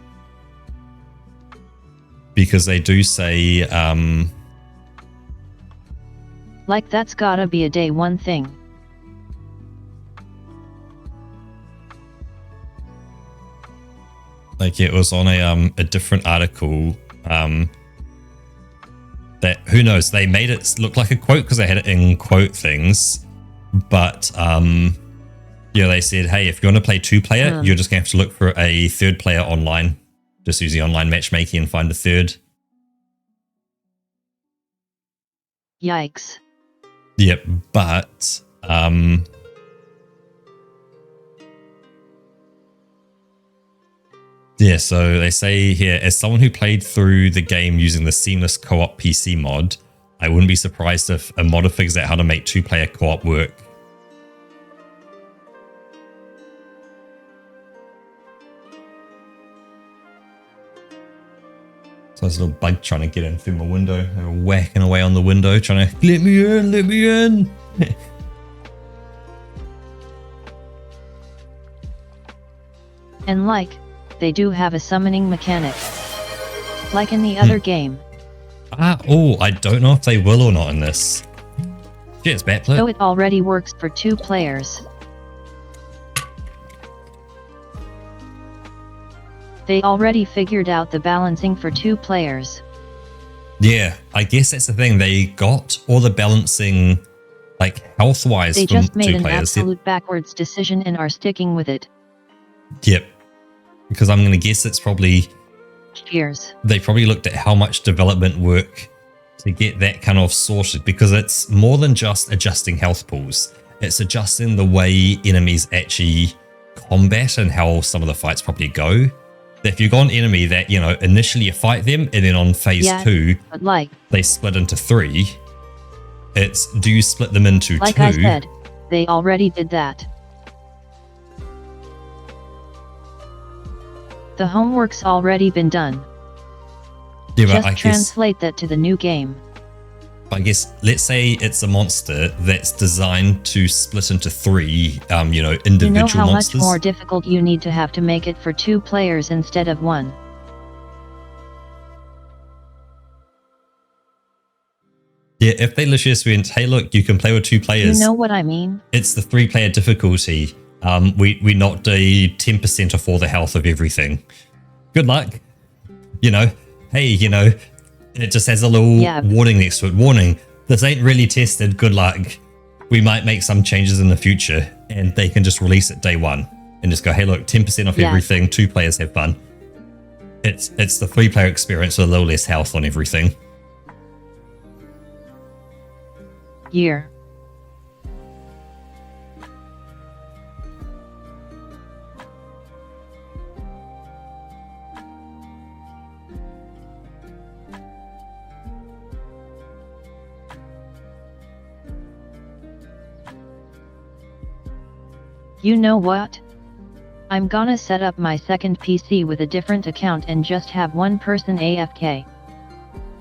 A: Because they do say,
B: like that's gotta be a day 1 thing.
A: Like it was on a different article, that, who knows, they made it look like a quote because they had it in quote things, but yeah, they said, hey, if you want to play 2-player, you're just gonna have to look for a 3rd player online. Just use the online matchmaking and find a 3rd.
B: Yikes.
A: Yep, but yeah, so they say here, as someone who played through the game using the seamless co-op PC mod, I wouldn't be surprised if a modder figures out how to make 2-player co-op work. So there's a little bug trying to get in through my window. They're whacking away on the window, trying to, let me in, let me in.
B: And like, they do have a summoning mechanic. Like in the other game.
A: Oh, I don't know if they will or not in this. Cheers, Batplip.
B: So it already works for 2 players. They already figured out the balancing for 2 players.
A: Yeah, I guess that's the thing. They got all the balancing, like health-wise,
B: They
A: from 2
B: just made an
A: players.
B: absolute backwards decision and are sticking with it.
A: Yep. Because I'm going to guess it's probably...
B: Cheers.
A: They probably looked at how much development work to get that kind of sorted, because it's more than just adjusting health pools. It's adjusting the way enemies actually combat and how some of the fights probably go. If you've got an enemy that, you know, initially you fight them and then on phase 2,
B: but like,
A: they split into 3. It's, do you split them into 2?
B: Like I said, they already did that. The homework's already been done.
A: Yeah, but
B: just translate that to the new game.
A: I guess, let's say it's a monster that's designed to split into 3, you know, individual monsters.
B: You know how much more difficult you need to have to make it for 2 players instead of 1.
A: Yeah, if they literally just went, hey look, you can play with 2 players.
B: You know what I mean?
A: It's the 3-player difficulty. We knocked a 10% off all the health of everything. Good luck. You know, hey, you know, it just has a little warning next to it. Warning, this ain't really tested. Good luck. We might make some changes in the future, and they can just release it day 1 and just go, hey, look, 10% off everything. 2 players have fun. It's the 3-player experience with a little less health on everything.
B: Year. You know what? I'm gonna set up my second PC with a different account and just have one person AFK.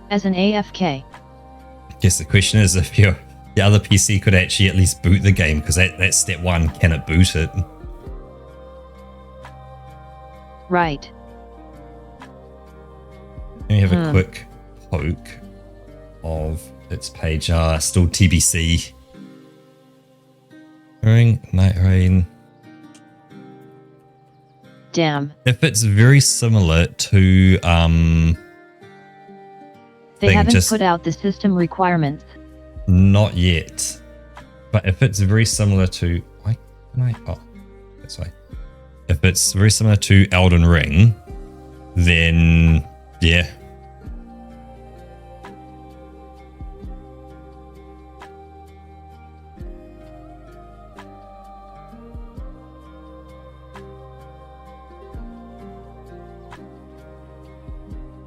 B: As an AFK.
A: Guess the question is if your other PC could actually at least boot the game, because that's step 1, can it boot it?
B: Right.
A: Let me have a quick poke of its page. Still TBC. Night Rain.
B: Damn.
A: If it's very similar to
B: they haven't put out the system requirements.
A: Not yet. But if it's very similar to why can I that's why. If it's very similar to Elden Ring, then yeah.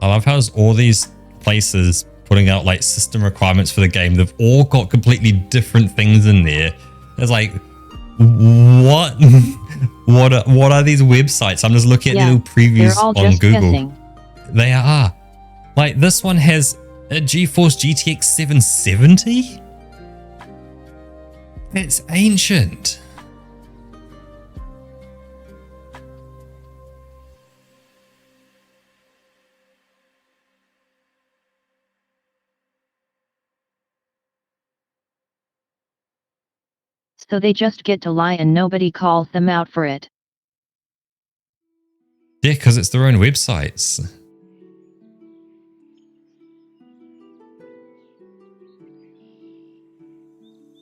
A: I love how all these places putting out like system requirements for the game, they've all got completely different things in there. It's like, what? what are these websites? I'm just looking at little previews on Google. Guessing. They are. Like this one has a GeForce GTX 770? That's ancient.
B: So they just get to lie and nobody calls them out for it.
A: Yeah, because it's their own websites.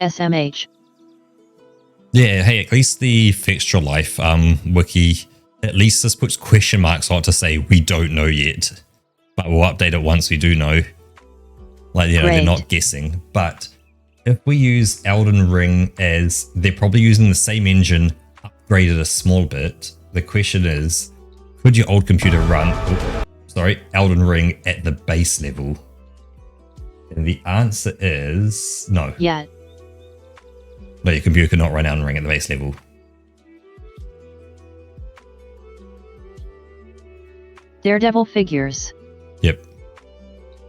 B: SMH.
A: Yeah, hey, at least the Fextra Life wiki, at least this puts question marks on it to say we don't know yet. But we'll update it once we do know. Like, you know, they're not guessing. But if we use Elden Ring as they're probably using the same engine, upgraded a small bit, the question is, could your old computer run, Elden Ring at the base level? And the answer is no.
B: Yeah.
A: No, your computer cannot run Elden Ring at the base level.
B: Daredevil figures.
A: Yep.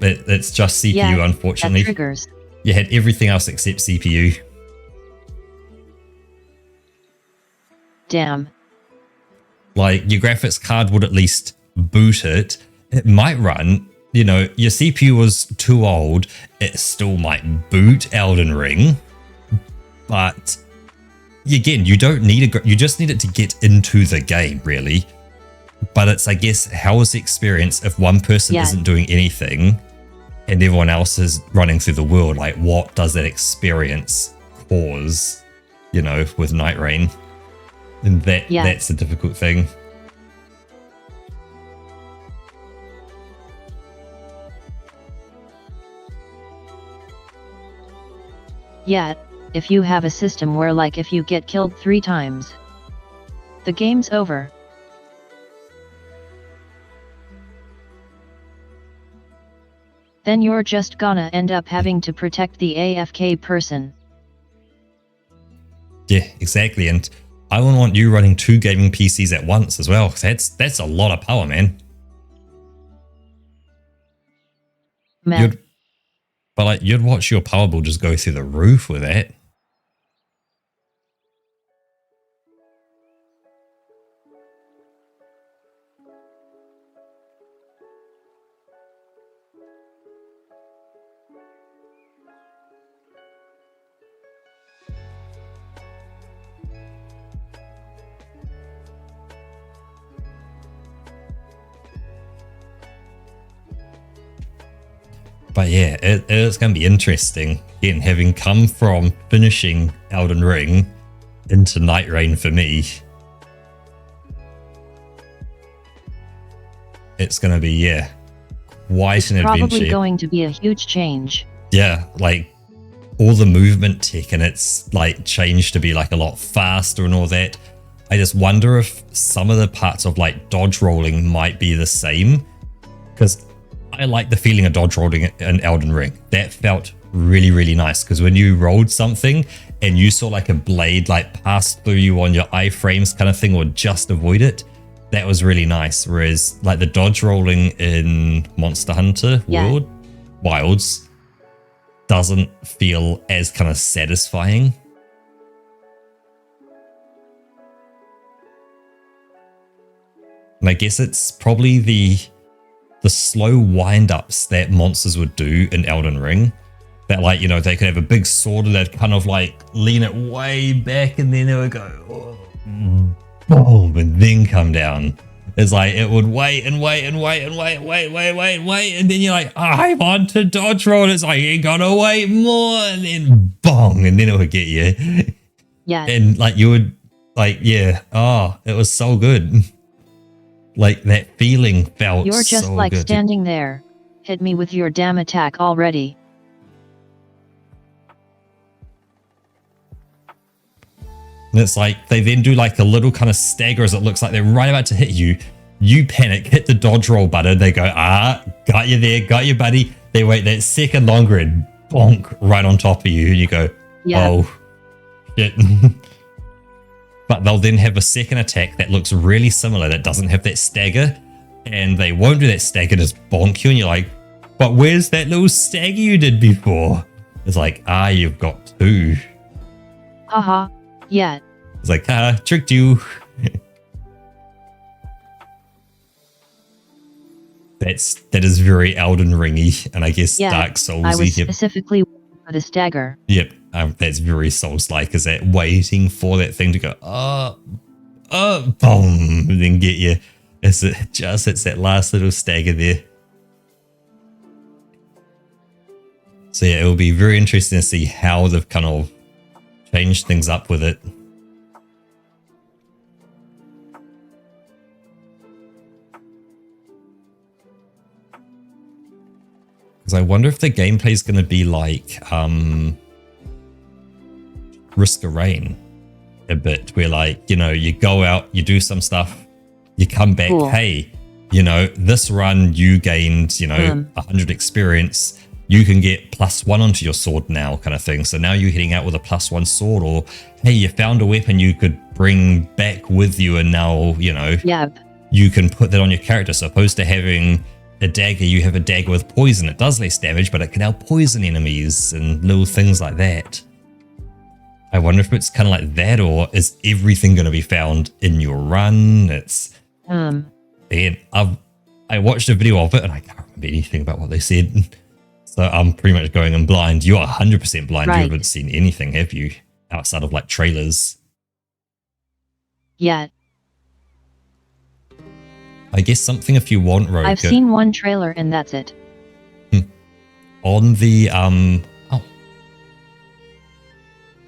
A: It's just CPU, unfortunately.
B: That triggers.
A: You had everything else except CPU.
B: Damn.
A: Like, your graphics card would at least boot it. It might run, you know, your CPU was too old. It still might boot Elden Ring. But, again, you don't need you just need it to get into the game, really. But it's, I guess, how is the experience if one person isn't doing anything and everyone else is running through the world? Like, what does that experience cause, you know, with Night Rain? And that's the difficult thing.
B: Yeah, if you have a system where, like, if you get killed 3 times, the game's over. Then you're just gonna end up having to protect the AFK person.
A: Yeah, exactly. And I wouldn't want you running 2 gaming PCs at once as well. That's a lot of power, man. You'd watch your power bill just go through the roof with that. But yeah, it's going to be interesting. Again, having come from finishing Elden Ring into Night Rain for me, it's going to be, quite an adventure.
B: Probably going to be a huge change.
A: Yeah, like all the movement tech and it's like changed to be like a lot faster and all that. I just wonder if some of the parts of like dodge rolling might be the same, because I like the feeling of dodge rolling in Elden Ring. That felt really, really nice, because when you rolled something and you saw like a blade like pass through you on your iframes kind of thing, or just avoid it, that was really nice. Whereas like the dodge rolling in Monster Hunter Wilds doesn't feel as kind of satisfying. And I guess it's probably the slow wind-ups that monsters would do in Elden Ring that like, you know, they could have a big sword and they'd kind of like lean it way back and then it would go, oh, boom, and then come down. It's like it would wait and wait and wait and wait, and then you're like, I want to dodge roll. It's like you gotta wait more, and then bong, and then it would get you.
B: Yeah.
A: And like you would like, yeah, oh, it was so good. Like that feeling felt
B: You're just
A: so
B: like
A: good.
B: standing there. Hit me with your damn attack already.
A: And it's like they then do like a little kind of stagger as it looks like they're right about to hit you. You panic, hit the dodge roll button. They go, got you there, got you, buddy. They wait that second longer and bonk right on top of you. And you go,
B: yeah.
A: Oh, shit. But they'll then have a second attack that looks really similar that doesn't have that stagger. And they won't do that stagger, just bonk you. And you're like, but where's that little stagger you did before? It's like, you've got two.
B: Haha, yeah.
A: It's like, tricked you. That is very Elden Ringy, and I guess Dark Soulsy.
B: I was specifically for the stagger.
A: Yep, that's very Souls-like. Is that waiting for that thing to go, boom, and then get you? It's that last little stagger there. So yeah, it will be very interesting to see how they've kind of changed things up with it. Because I wonder if the gameplay is going to be like Risk of Rain a bit, where like, you know, you go out, you do some stuff, you come back, hey, you know, this run you gained, you know, 100 experience, you can get +1 onto your sword now kind of thing. So now you're heading out with a +1 sword, or hey, you found a weapon you could bring back with you and now, you know, you can put that on your character. So opposed to having a dagger, you have a dagger with poison. It does less damage, but it can now poison enemies and little things like that. I wonder if it's kind of like that, or is everything going to be found in your run? It's and I watched a video of it and I can't remember anything about what they said. So I'm pretty much going in blind. You are 100% blind. You haven't seen anything, have you? Outside of like trailers.
B: Yeah.
A: I guess something if you want, Rogue.
B: I've seen one trailer and that's it.
A: On the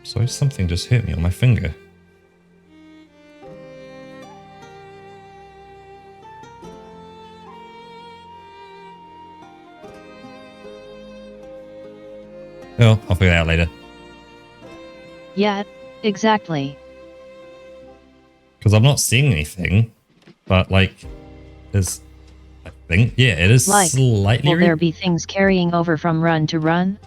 A: sorry, something just hurt me on my finger. Oh, I'll figure it out later.
B: Yeah, exactly.
A: Because I'm not seeing anything, but like, there's, I think, yeah, it is
B: like,
A: slightly.
B: Will there be things carrying over from run to run?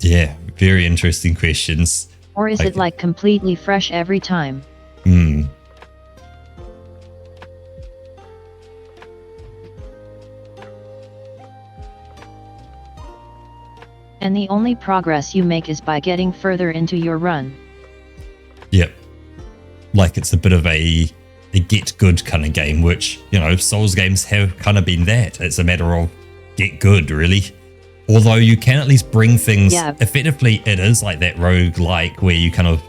A: Yeah, very interesting questions.
B: Or is it like completely fresh every time? And the only progress you make is by getting further into your run.
A: Yep. Like it's a bit of a get good kind of game, which, you know, Souls games have kind of been that. It's a matter of get good, really. Although you can at least bring things, effectively it is like that roguelike where you kind of,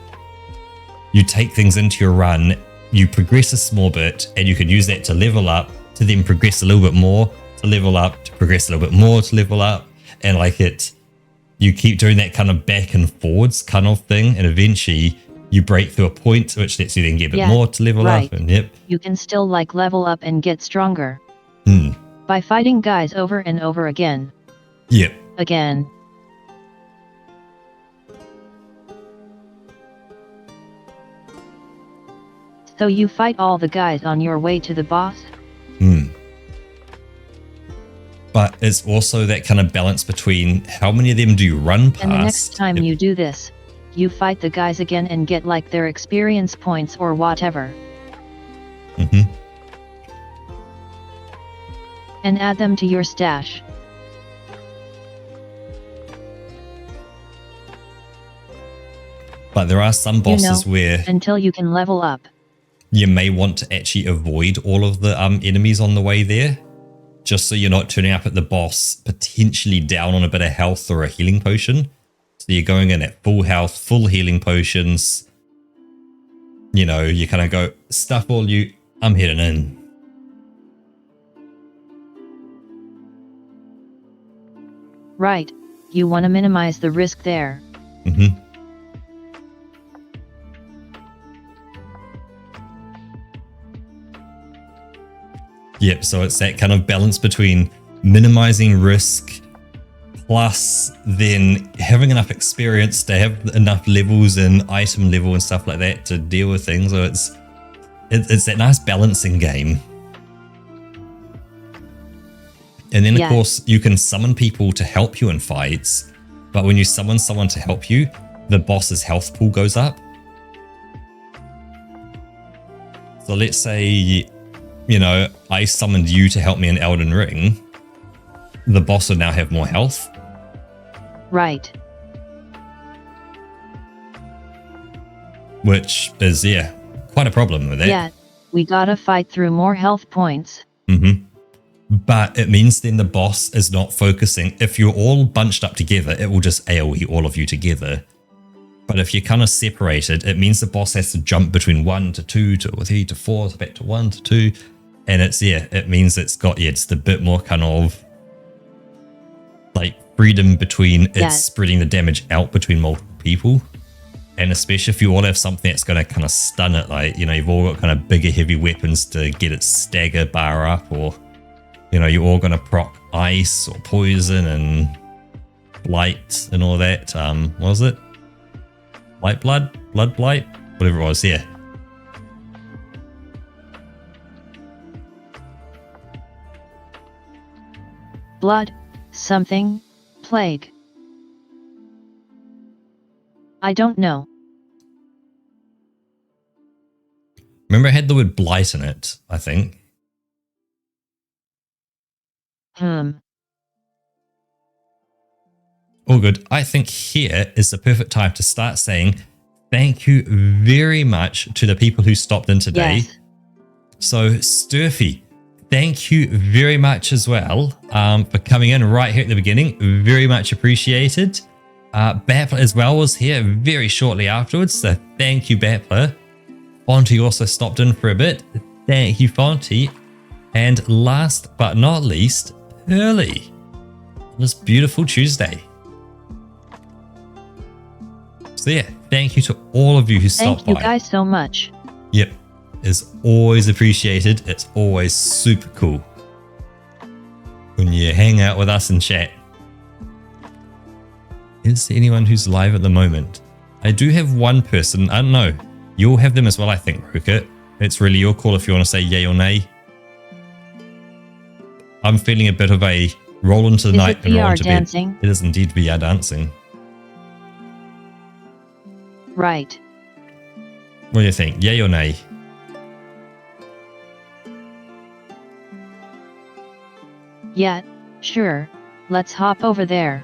A: you take things into your run, you progress a small bit, and you can use that to level up, to then progress a little bit more, to level up, to progress a little bit more, to level up. And like you keep doing that kind of back and forwards kind of thing, and eventually you break through a point which lets you then get a bit more to level up. And
B: you can still like level up and get stronger by fighting guys over and over again. Again. So you fight all the guys on your way to the boss?
A: But it's also that kind of balance between how many of them do you run past.
B: And the next time you do this, you fight the guys again and get like their experience points or whatever. And add them to your stash.
A: But there are some bosses where,
B: until you can level up,
A: you may want to actually avoid all of the enemies on the way there. just so you're not turning up at the boss potentially down on a bit of health or a healing potion. So you're going in at full health, full healing potions. You know, you kind of go, stuff all you, I'm heading in.
B: Right. You want to minimize the risk there.
A: Mm-hmm. Yep, so it's that kind of balance between minimizing risk plus then having enough experience to have enough levels and item level and stuff like that to deal with things. So it's that nice balancing game. And then, of course, you can summon people to help you in fights. But when you summon someone to help you, the boss's health pool goes up. So let's say, you know, I summoned you to help me in Elden Ring. The boss would now have more health.
B: Right.
A: Which is, yeah, quite a problem with that.
B: Yeah, we gotta fight through more health points.
A: Mm-hmm. But it means then the boss is not focusing. If you're all bunched up together, it will just AoE all of you together. But if you're kind of separated, it means the boss has to jump between 1 to 2 to 3 to 4, back to 1 to 2. And it's, yeah, it means it's got, yeah, it's a bit more kind of like freedom between it's spreading the damage out between multiple people. And especially if you all have something that's going to kind of stun it, like, you know, you've all got kind of bigger heavy weapons to get its stagger bar up, or, you know, you're all going to proc ice or poison and blight and all that. What was it? Blight blood? Blood blight? Whatever it was, yeah.
B: Blood, something, plague. I don't know.
A: Remember, it had the word blight in it, I think. All good. I think here is the perfect time to start saying thank you very much to the people who stopped in today.
B: Yes.
A: So, Sturfy, thank you very much as well for coming in right here at the beginning. Very much appreciated. Battler as well was here very shortly afterwards, so thank you, Battler. Fonty also stopped in for a bit. Thank you, Fonty. And last but not least, Pearly. On this beautiful Tuesday. So yeah, thank you to all of you who stopped by.
B: Thank you guys so much.
A: Yep, it's always appreciated. It's always super cool when you hang out with us and chat. Is there anyone who's live at the moment? I do have one person. I don't know. You'll have them as well, I think, Rookit. It's really your call if you want to say yay or nay. I'm feeling a bit of a roll into the night and roll into bed. It is indeed VR dancing.
B: Right.
A: What do you think? Yay or nay?
B: Yeah, sure. Let's hop over there.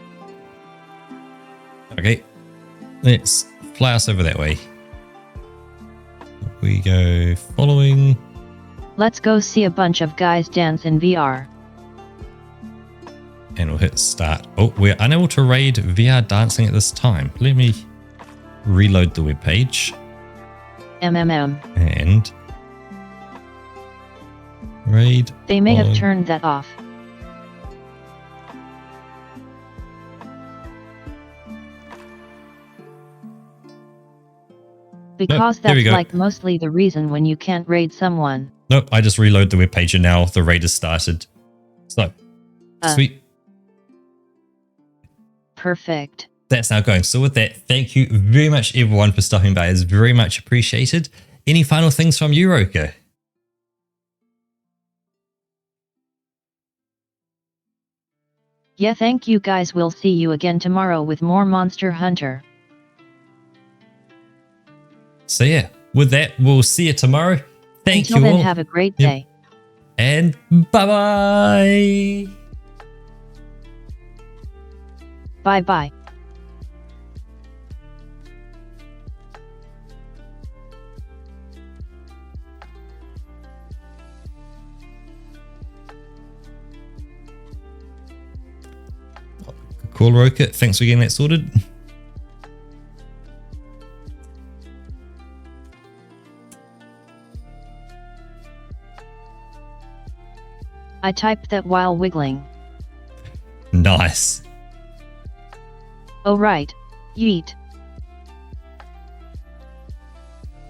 A: Okay. Let's fly us over that way. We go following.
B: Let's go see a bunch of guys dance in VR.
A: And we'll hit start. Oh, we're unable to raid VR dancing at this time. Let me reload the webpage. And raid.
B: They may have turned that off. Because that's like mostly the reason when you can't raid someone.
A: Nope, I just reload the webpage and now the raid has started. So, sweet.
B: Perfect.
A: That's now going. So with that, thank you very much everyone for stopping by. It's very much appreciated. Any final things from you, Roka?
B: Yeah, thank you guys. We'll see you again tomorrow with more Monster Hunter.
A: So yeah, with that, we'll see you tomorrow. Thank you all.
B: Until then, have a great day.
A: And bye-bye.
B: Bye-bye.
A: Cool, Rocket. Thanks for getting that sorted.
B: I typed that while wiggling.
A: Nice.
B: Oh right. Yeet.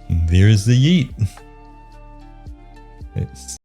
A: There is the yeet. It's